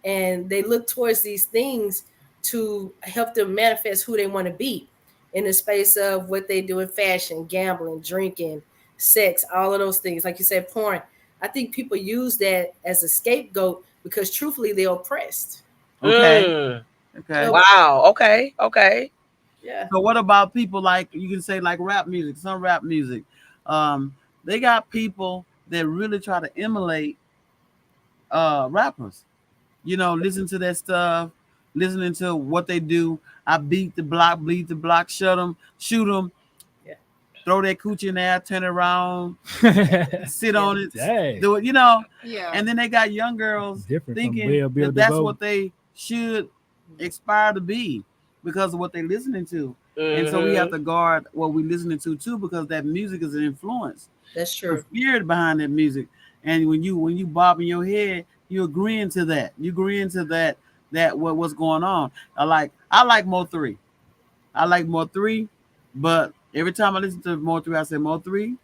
and they look towards these things to help them manifest who they want to be in the space of what they do in fashion, gambling, drinking, sex, all of those things. Like you said, porn. I think people use that as a scapegoat because truthfully they're oppressed. Okay. Mm. Okay. Wow. Okay. Okay. Yeah. So what about people like you can say like rap music, some rap music? Um, they got people that really try to emulate rappers. Listen to that stuff, listening to what they do. I beat the block, bleed the block, shut them, shoot them, Yeah. throw that coochie in there, turn it around, sit Yeah. on it, Dang. do it, Yeah. and then they got young girls Different from thinking Bill that that's DeVoe. what they should aspire to be because of what they're listening to. And so we have Mm-hmm. to guard what we're listening to too, because that music is an influence. That's The true. spirit behind that music. And when you bobbing your head, you agreeing to that. You agreeing to that what's going on. I like Mo3. I like Mo3, but every time I listen to Mo3, I say Mo3,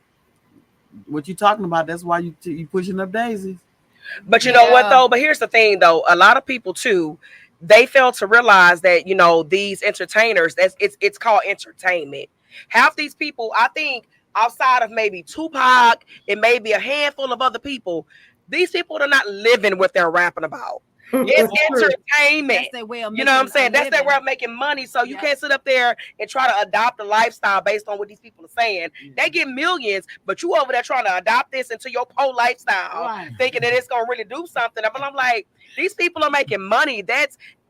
what you talking about? That's why you pushing up daisies. But you know what Yeah. though? But here's the thing though. A lot of people too, they fail to realize that these entertainers. It's called entertainment. Half these people, I think, outside of maybe Tupac and maybe a handful of other people, these people are not living what they're rapping about. It's That's true. entertainment. That's their way of You know what I'm making a saying? That's their living. way of making money. So you Yep. can't sit up there and try to adopt a lifestyle based on what these people are saying. They get millions, but you over there trying to adopt this into your poor lifestyle, Right. thinking that it's gonna really do something. But I'm like, these people are making money.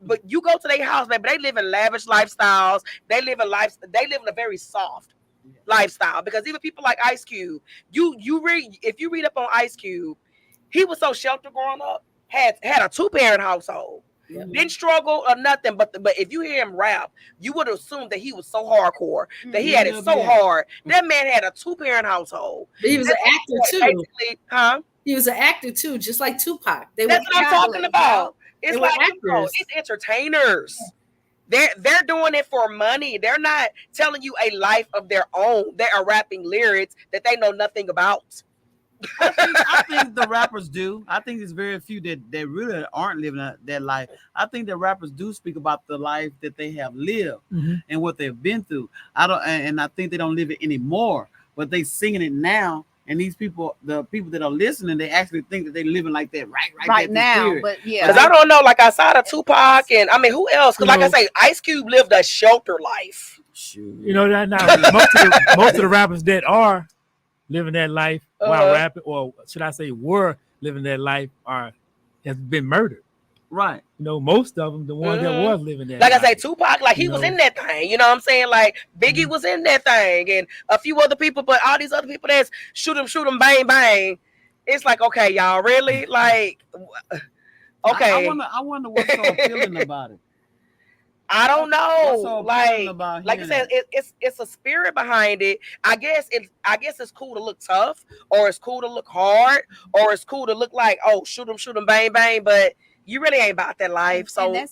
But you go to their house, baby. They live in lavish lifestyles. They live in a very soft lifestyle. Because even people like Ice Cube, if you read up on Ice Cube, he was so sheltered growing up, had a 2-parent household. Yep. Didn't struggle or nothing, but if you hear him rap, you would assume that he was so hardcore, that he had it so Yeah. hard. That man had a 2-parent household. But he was an actor too. Basically, huh? He was an actor too, just like Tupac. They That's were what I'm talking actors. about. It's They were like actors. it's entertainers. They're doing it for money. They're not telling you a life of their own. They are rapping lyrics that they know nothing about. I think the rappers do. I think there's very few that really aren't living that life. I think that rappers do speak about the life that they have lived and what they've been through. And I think they don't live it anymore, but they singing it now. And these people, the people that are listening, they actually think that they're living like that Right that now. period. But yeah. Because I don't know, like outside of Tupac and I mean, who else? Because like I say, Ice Cube lived a shelter life. Shoot. That now most of the rappers that are living that life while rapping, or should I say, were living that life, has been murdered. Right. Most of them, the ones that was living that Like life. I say, Tupac, like he was in that thing. You know what I'm saying? Like Biggie was in that thing, and a few other people, but all these other people that's shoot 'em, bang, bang. It's like, okay, y'all, really? Like, okay. I wonder what's so appealing about it. I don't know. What's so appealing about like I said, it's a spirit behind it. I guess it's cool to look tough, or it's cool to look hard, or it's cool to look like, oh, shoot 'em, bang, bang. But you really ain't about that life. So and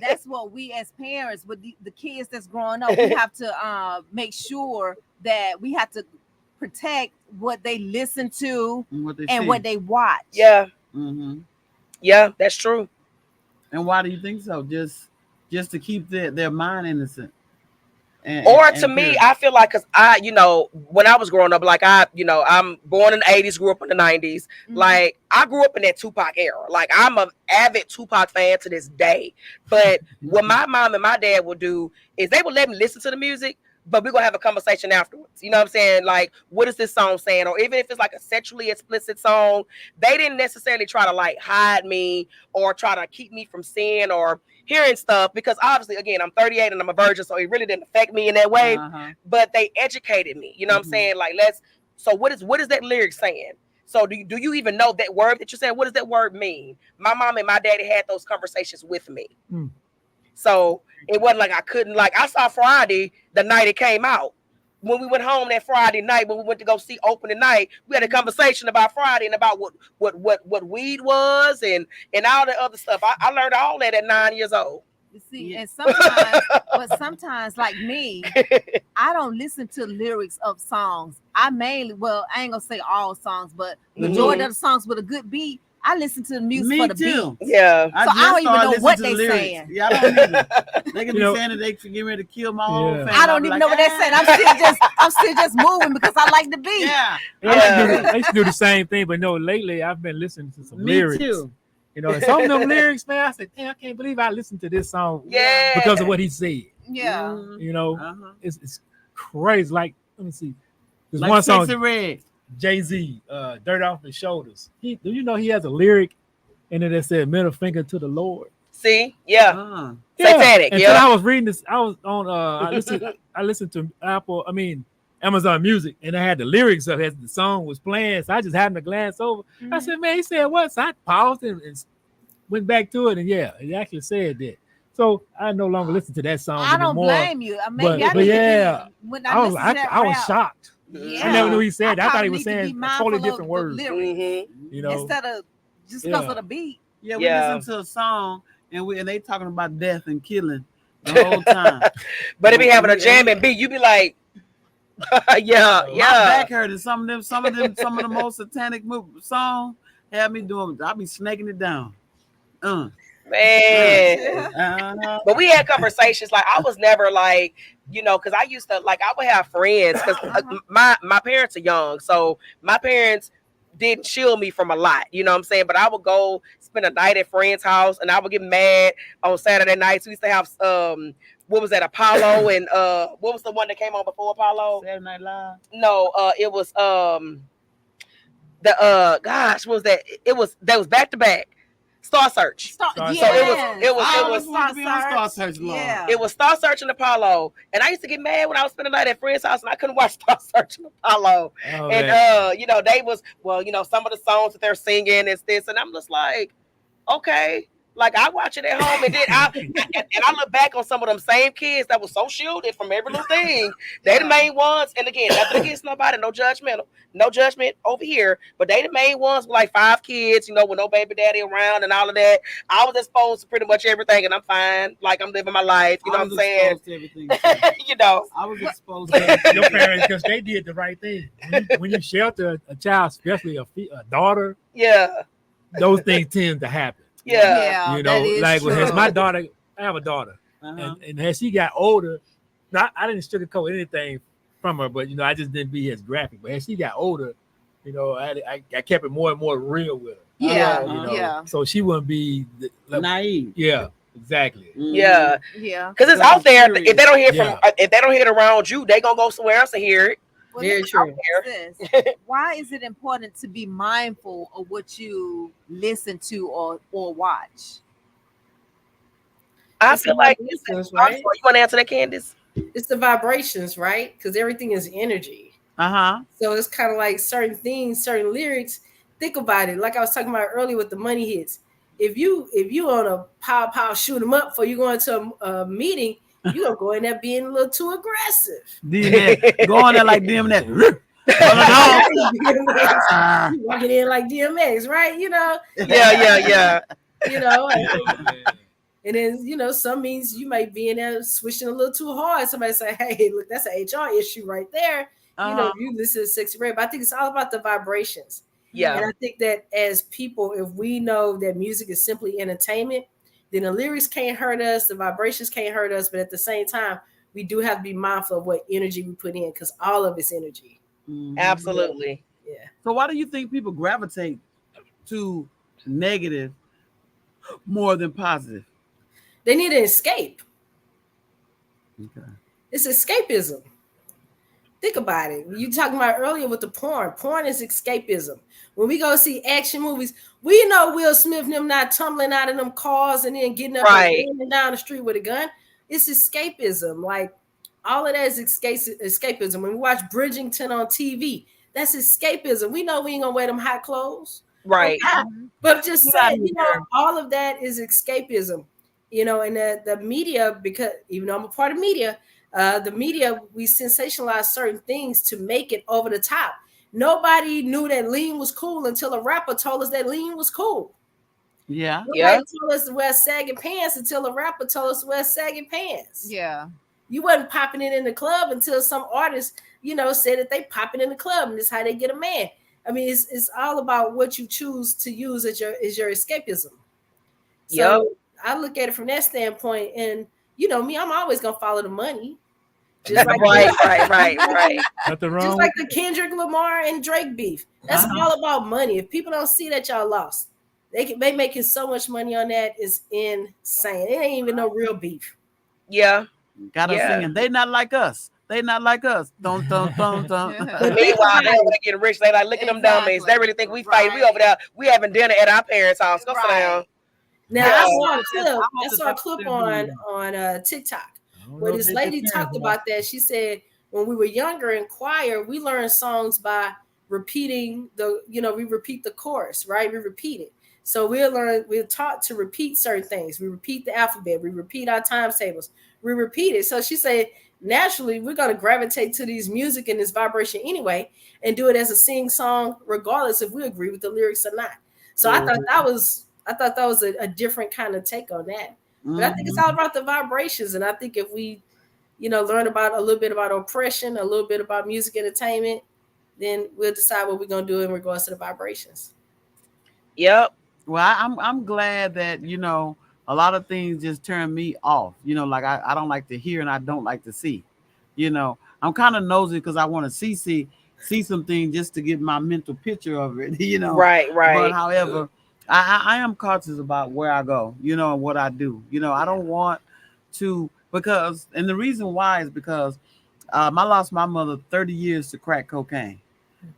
that's what we as parents with the kids that's growing up, we have to make sure that we have to protect what they listen to and what they watch. Yeah. Mm-hmm. Yeah, that's true. And why do you think so? Just just to keep their mind innocent. Or to And me, pure. I feel like, because I, when I was growing up, like I'm born in the 80s, grew up in the 90s. Mhm. Like I grew up in that Tupac era. Like I'm an avid Tupac fan to this day. But what my mom and my dad would do is they would let me listen to the music, but we're gonna have a conversation afterwards. You know what I'm saying? Like, what is this song saying? Or even if it's like a sexually explicit song, they didn't necessarily try to like hide me or try to keep me from seeing or hearing stuff, because obviously, again, I'm 38 and I'm a virgin, so it really didn't affect me in that way. Uh-huh. But they educated me. You know what I'm Mhm. saying? Like, so what is that lyric saying? So do you even know that word that you're saying? What does that word mean? My mom and my daddy had those conversations with me. Mm. So it wasn't like I couldn't, like, I saw Friday the night it came out. When we went home that Friday night, when we went to go see opening night, we had a conversation about Friday and about what weed was and all the other stuff. I learned all that at 9 years old. You see, Yeah. and sometimes, like me, I don't listen to lyrics of songs. I ain't gonna say all songs, but majority of the songs with a good beat, I listen to the music Me for the too. beat. Yeah. So I don't even started know listening what to they the lyrics. saying. Yeah, I don't either. They can be You know- saying that they get ready to kill my whole Yeah. family. I don't I'll be even like, know what they're saying. I'm still just moving because I like the beat. Yeah, I used to do the same thing, but no, lately I've been listening to some me lyrics. too. You know, and some of them lyrics, man, I said, damn, I can't believe I listened to this song Yeah. because of what he said. Yeah. Mhm. You know, Uh-huh. it's crazy. Like, let me see. There's Like one song, Sexy Red. Jay-Z, Dirt Off His Shoulders. Do you know he has a lyric in it that said middle finger to the Lord? See? Yeah. Uh-huh. Satanic, And yeah. so I was reading this. I was on I listened to Amazon Music, and I had the lyrics of it as the song was playing. So I just happened to glance over. I said, man, he said what? So I paused and went back to it, and yeah, it actually said that. So I no longer listen to that song I don't anymore. blame you. Maybe But I need yeah, to be, when I was listen to that I was rap, shocked. Yeah. I never knew he said that. I thought probably he was need to be saying a mindful totally of different the words. lyrics Mhm. You know, instead of just because Yeah. of the beat. Yeah, we Yeah. listen to a song and they talking about death and killing the whole time. But it be having a We- jam we- and beat, you be like, yeah, My My yeah. back hurting. Some of the most satanic songs have me doing. I be snaking it down. Man. Uh-huh. But we had conversations. Like, I was never like, because I used to, like, I would have friends, because my parents are young, so my parents didn't shield me from a lot, you know what I'm saying? But I would go spend a night at friend's house, and I would get mad on Saturday nights. We used to have what was that, Apollo, and what was the one that came on before Apollo? Saturday Night Live. No, it was the gosh, what was that? That was back to back. Star Search. Star, So yes. I always was want to be on Star Search, Lord. Yeah. It was Star Search and Apollo, and I used to get mad when I was spending the night at friend's house and I couldn't watch Star Search and Apollo. Oh, And man. they was, well, some of the songs that they're singing is this, and I'm just like, okay. Like, I watch it at home, and then I look back on some of them same kids that was so shielded from every little thing. They the main ones, and again, nothing against nobody, no judgment over here, but they the main ones with like 5 kids, with no baby daddy around and all of that. I was exposed to pretty much everything, and I'm fine. Like, I'm living my life. You know what I'm saying? Exposed to everything, too. I was exposed to everything. Your parents, because they did the right thing. When you shelter a child, especially a daughter, Yeah. those things tend to happen. Yeah. You know, that is like true. as my daughter, I have a daughter, Uh-huh. and as she got older, I didn't sugarcoat anything from her, but I just didn't be as graphic. But as she got older, I kept it more and more real with her. Yeah, Uh-huh. So she wouldn't be Naive. Yeah, exactly. Yeah. Yeah. Because it's Because out it's there. serious. If they don't hear Yeah. if they don't hear it around you, they gonna go somewhere else and hear it. Well, Very let me true. ask this. Why is it important to be mindful of what you listen to or watch? I It's feel the like vibrations, I'm right? sorry, you want to answer that, Candace? It's the vibrations, right? Because everything is energy. Uh-huh. So it's kind of like certain things, certain lyrics. Think about it. Like I was talking about earlier with the money hits. If you on a pow shoot 'em up before you go into a meeting, you gonna go in there being a little too aggressive. DMX. Go on there like DMX. You walking in like DMX, right? Yeah. And then some means you might be in there swishing a little too hard. Somebody say, "Hey, look, that's an HR issue right there." Uh-huh. If you listen to Sexy Red, but I think it's all about the vibrations. Yeah. And I think that as people, if we know that music is simply entertainment, then the lyrics can't hurt us, the vibrations can't hurt us, but at the same time, we do have to be mindful of what energy we put in, because all of it's energy. Absolutely. Yeah. So why do you think people gravitate to negative more than positive? They need an escape. Okay. It's escapism. Think about it. You talking about earlier with the porn. Porn is escapism. When we go see action movies, we know Will Smith and them not tumbling out of them cars and then getting up Right. and running down the street with a gun. It's escapism. Like all of that is escapism. When we watch Bridgerton on TV, that's escapism. We know we ain't gonna wear them hot clothes. Right. Okay? But just Get out saying, of you know, here. all of that is escapism. You know, and the media, because even though I'm a part of media, the media, we sensationalize certain things to make it over the top. Nobody knew that lean was cool until a rapper told us that lean was cool. Yeah. Nobody told us to wear sagging pants until a rapper told us to wear sagging pants. Yeah. You wasn't popping it in the club until some artist, you know, said that they pop it in the club and this is how they get a man. I mean, it's all about what you choose to use as your escapism. So I look at it from that standpoint, and you know me, I'm always gonna follow the money. Just like right. Nothing wrong. just like the Kendrick Lamar and Drake beef. That's all about money. If people don't see that y'all lost, they making so much money on that is insane. It ain't even no real beef. Yeah. Got us singing. They not like us. They not like us. Don't. Meanwhile, they want to get rich. They like, look at them dummies. They really think we fight. We over there. We having dinner at our parents' house. Go sit down. Now Yeah. I saw a clip on TikTok where this lady talked about that. She said when we were younger in choir, we learned songs by repeating we repeat the chorus, right? We repeat it. So we're taught to repeat certain things. We repeat the alphabet. We repeat our times tables. We repeat it. So she said, naturally, we're going to gravitate to these music and this vibration anyway, and do it as a sing song, regardless if we agree with the lyrics or not. So I thought that was a different kind of take on that. But I think it's all about the vibrations. And I think if we, learn about a little bit about oppression, a little bit about music entertainment, then we'll decide what we're going to do in regards to the vibrations. Yep. Well, I'm glad that, a lot of things just turn me off. Like I don't like to hear and I don't like to see. I'm kind of nosy because I want to see some things just to get my mental picture of it, Right. But however, I am cautious about where I go, and what I do. I don't want to, and the reason why is because I lost my mother 30 years to crack cocaine.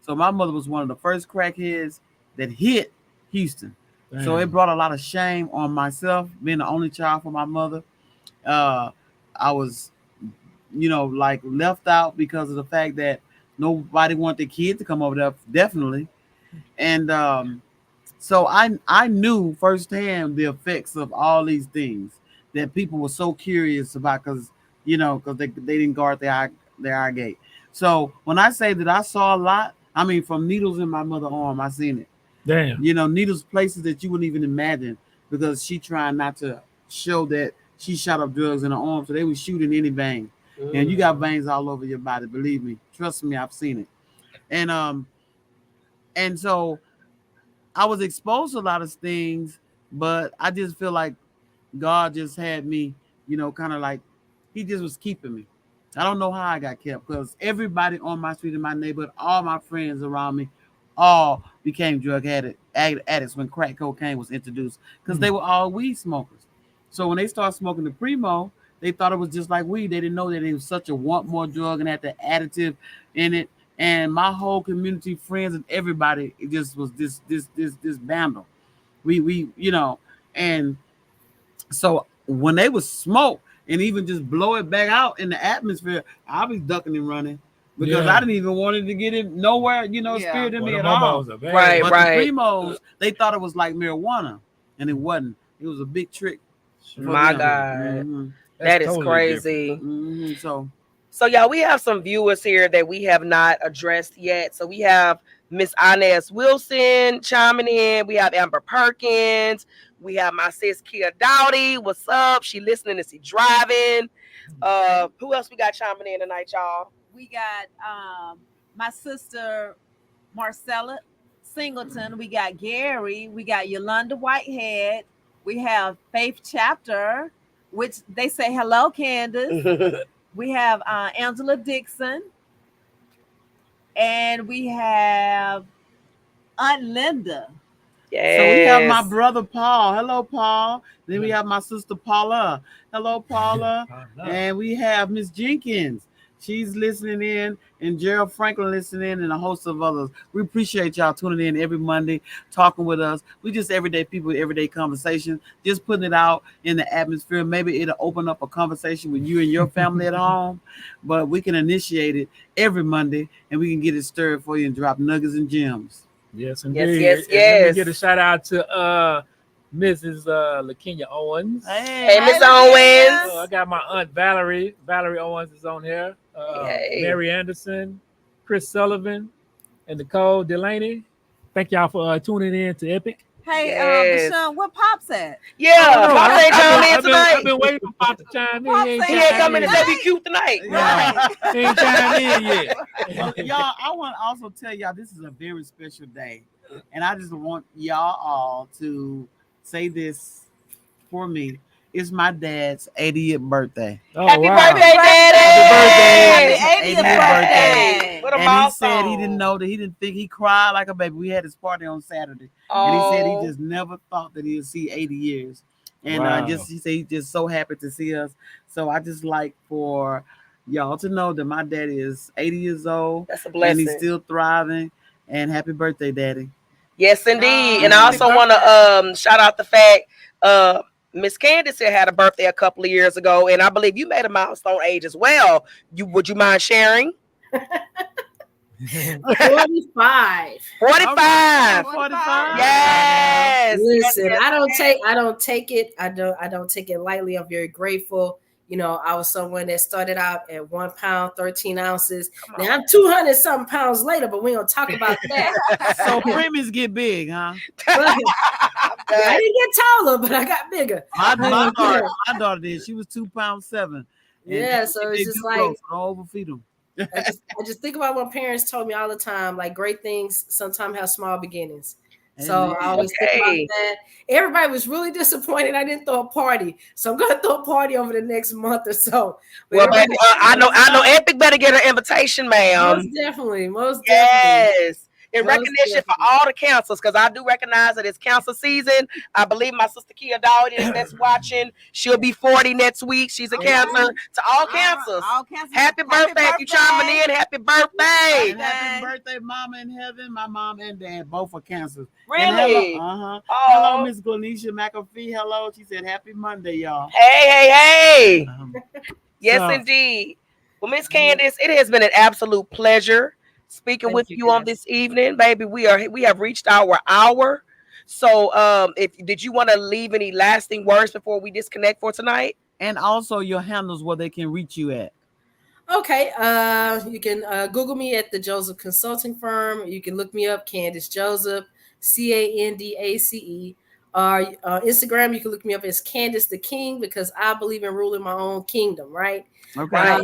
So my mother was one of the first crackheads that hit Houston. Damn. So it brought a lot of shame on myself, being the only child for my mother. I was, like left out because of the fact that nobody wanted the kid to come over there, definitely. And so I knew firsthand the effects of all these things that people were so curious about because they didn't guard their eye gate. So when I say that I saw a lot, I mean from needles in my mother's arm, I seen it. Damn. Needles places that you wouldn't even imagine because she trying not to show that she shot up drugs in her arm, so they was shooting any vein. And you got veins all over your body, believe me. Trust me, I've seen it. And so I was exposed to a lot of things, but I just feel like God just had me, kind of like he just was keeping me. I don't know how I got kept because everybody on my street in my neighborhood, all my friends around me, all became drug addicts when crack cocaine was introduced because they were all weed smokers. So when they started smoking the Primo, they thought it was just like weed. They didn't know that it was such a want more drug and had the additive in it. And my whole community, friends, and everybody, it just was this bundle. We and so when they would smoke and even just blow it back out in the atmosphere, I was ducking and running because I didn't even want it to get in nowhere, spirit in me at all. Right. But the Primos, they thought it was like marijuana, and it wasn't. It was a big trick. My God, that is totally crazy. So y'all, we have some viewers here that we have not addressed yet. So we have Miss Inez Wilson chiming in. We have Amber Perkins. We have my sis Kia Dowdy. What's up? She listening as she driving. Who else we got chiming in tonight, y'all? We got my sister Marcella Singleton. We got Gary. We got Yolanda Whitehead. We have Faith Chapter, which they say hello, Candace. We have Angela Dixon, and we have Aunt Linda. So we have my Yes. brother Paul. Hello, Paul. Then we have my sister Paula. Hello, Paula. And we have Miss Jenkins. She's listening in, and Gerald Franklin listening in, and a host of others. We appreciate y'all tuning in every Monday, talking with us. We just everyday people, everyday conversation, just putting it out in the atmosphere. Maybe it'll open up a conversation with you and your family at home, but we can initiate it every Monday, and we can get it stirred for you and drop nuggets and gems. Yes, Yes, indeed. yes, And let me yes. get a shout out to Mrs. Lakenya Owens. Hey, Miss Lakeisha. Owens. I got my aunt Valerie. Valerie Owens is on here. Hey. Mary Anderson, Chris Sullivan, and Nicole Delaney. Thank y'all for tuning in to Epic. Hey, Yes. Deshaun, what Pops at? Yeah, Pop ain't coming in tonight. I've been waiting for Pop to chime in. Pop He ain't say He ain't chime coming in to yet. say be cute tonight. Right. He ain't chime in yet. Well, y'all, I want to also tell y'all this is a very special day, and I just want y'all all to say this for me. It's my dad's 80th birthday. Oh, Happy wow. birthday, Daddy! Happy 80th birthday. birthday. What a And milestone. he said he didn't know that he didn't think he cried like a baby. We had his party on Saturday, and he said Oh. he just never thought that he'd see 80 years. And Wow. he said he's just so happy to see us. So I just like for y'all to know that my daddy is 80 years old That's a and blessing. he's still thriving. And happy birthday, Daddy. Yes, indeed. Oh, And I happy also want to shout out the fact Miss Candace here had a birthday a couple of years ago, and I believe you made a milestone age as well. Would you mind sharing? 45. 45. 45. Yes. Listen, Yes, I don't take it lightly. I'm very grateful. You know, I was someone that started out at 1 pound, 13 ounces. Come Now I'm 200 something pounds later, but we don't talk about that. So premies get big, huh? But I didn't get taller, but I got bigger. My daughter did. She was 2 pounds 7. Yeah, so it's just like don't overfeed them. I just think about what parents told me all the time, like great things sometimes have small beginnings. So Amen. I always think about Okay. that. Everybody was really disappointed I didn't throw a party. So I'm gonna throw a party over the next month or so. But Well, baby, everybody- I know Epic better get an invitation, ma'am. most definitely. Yes. In Most recognition for definitely. all the counselors, because I do recognize that it's council season. I believe my sister Kia Dowdy that's watching. She'll be 40 next week. She's a Okay. counselor to all counselors. All cancers. Happy birthday. If you chiming in, happy birthday. And happy birthday, Mama in heaven. My mom and dad both are cancers. Really? Hello, Oh. Miss Glenisha McAfee. Hello. She said, happy Monday, y'all. Hey. Um, Yes, So- indeed. Well, Miss Candace, it has been an absolute pleasure speaking Thank with you, you on Candace. this evening, baby. We have reached our hour. So, if did you want to leave any lasting words before we disconnect for tonight? and also your handles where they can reach you at. Okay. You can Google me at the Joseph Consulting Firm. You can look me up, Candace Joseph, CANDACE. Instagram, you can look me up as Candace the King because I believe in ruling my own kingdom, right? Okay. Right.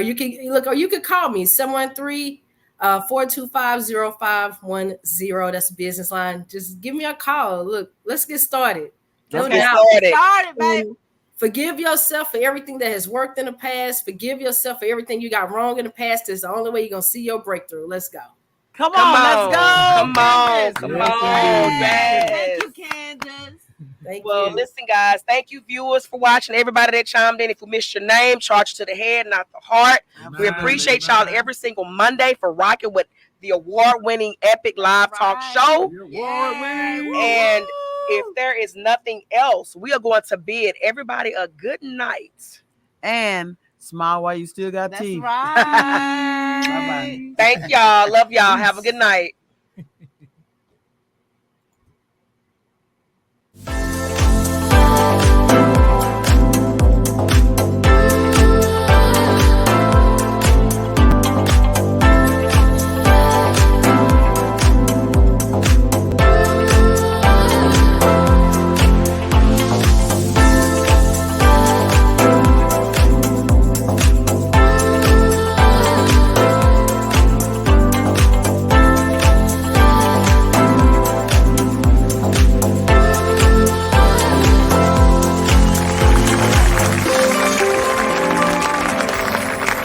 You can look, or you can call me 713-425-0510. That's a business line. Just give me a call. Look, let's get started. Let's No get doubt. started. Started, baby. And forgive yourself for everything that has worked in the past. Forgive yourself for everything you got wrong in the past. It's the only way you're gonna see your breakthrough. Let's go. Come Come on, let's on. go. Come on. Candace. Come Yes, on. indeed. Yes. Thank you, Candace. Thank Well, you. listen, guys. Thank you, viewers, for watching. Everybody that chimed in. If we missed your name, charge to the head, not the heart. We appreciate y'all every single Monday for rocking with the award-winning Epic Live Talk Right. Show. Yay. And Woo. if there is nothing else, we are going to bid everybody a good night. And smile while you still got That's teeth. right. Bye-bye. Thank y'all. Love y'all. Have a good night.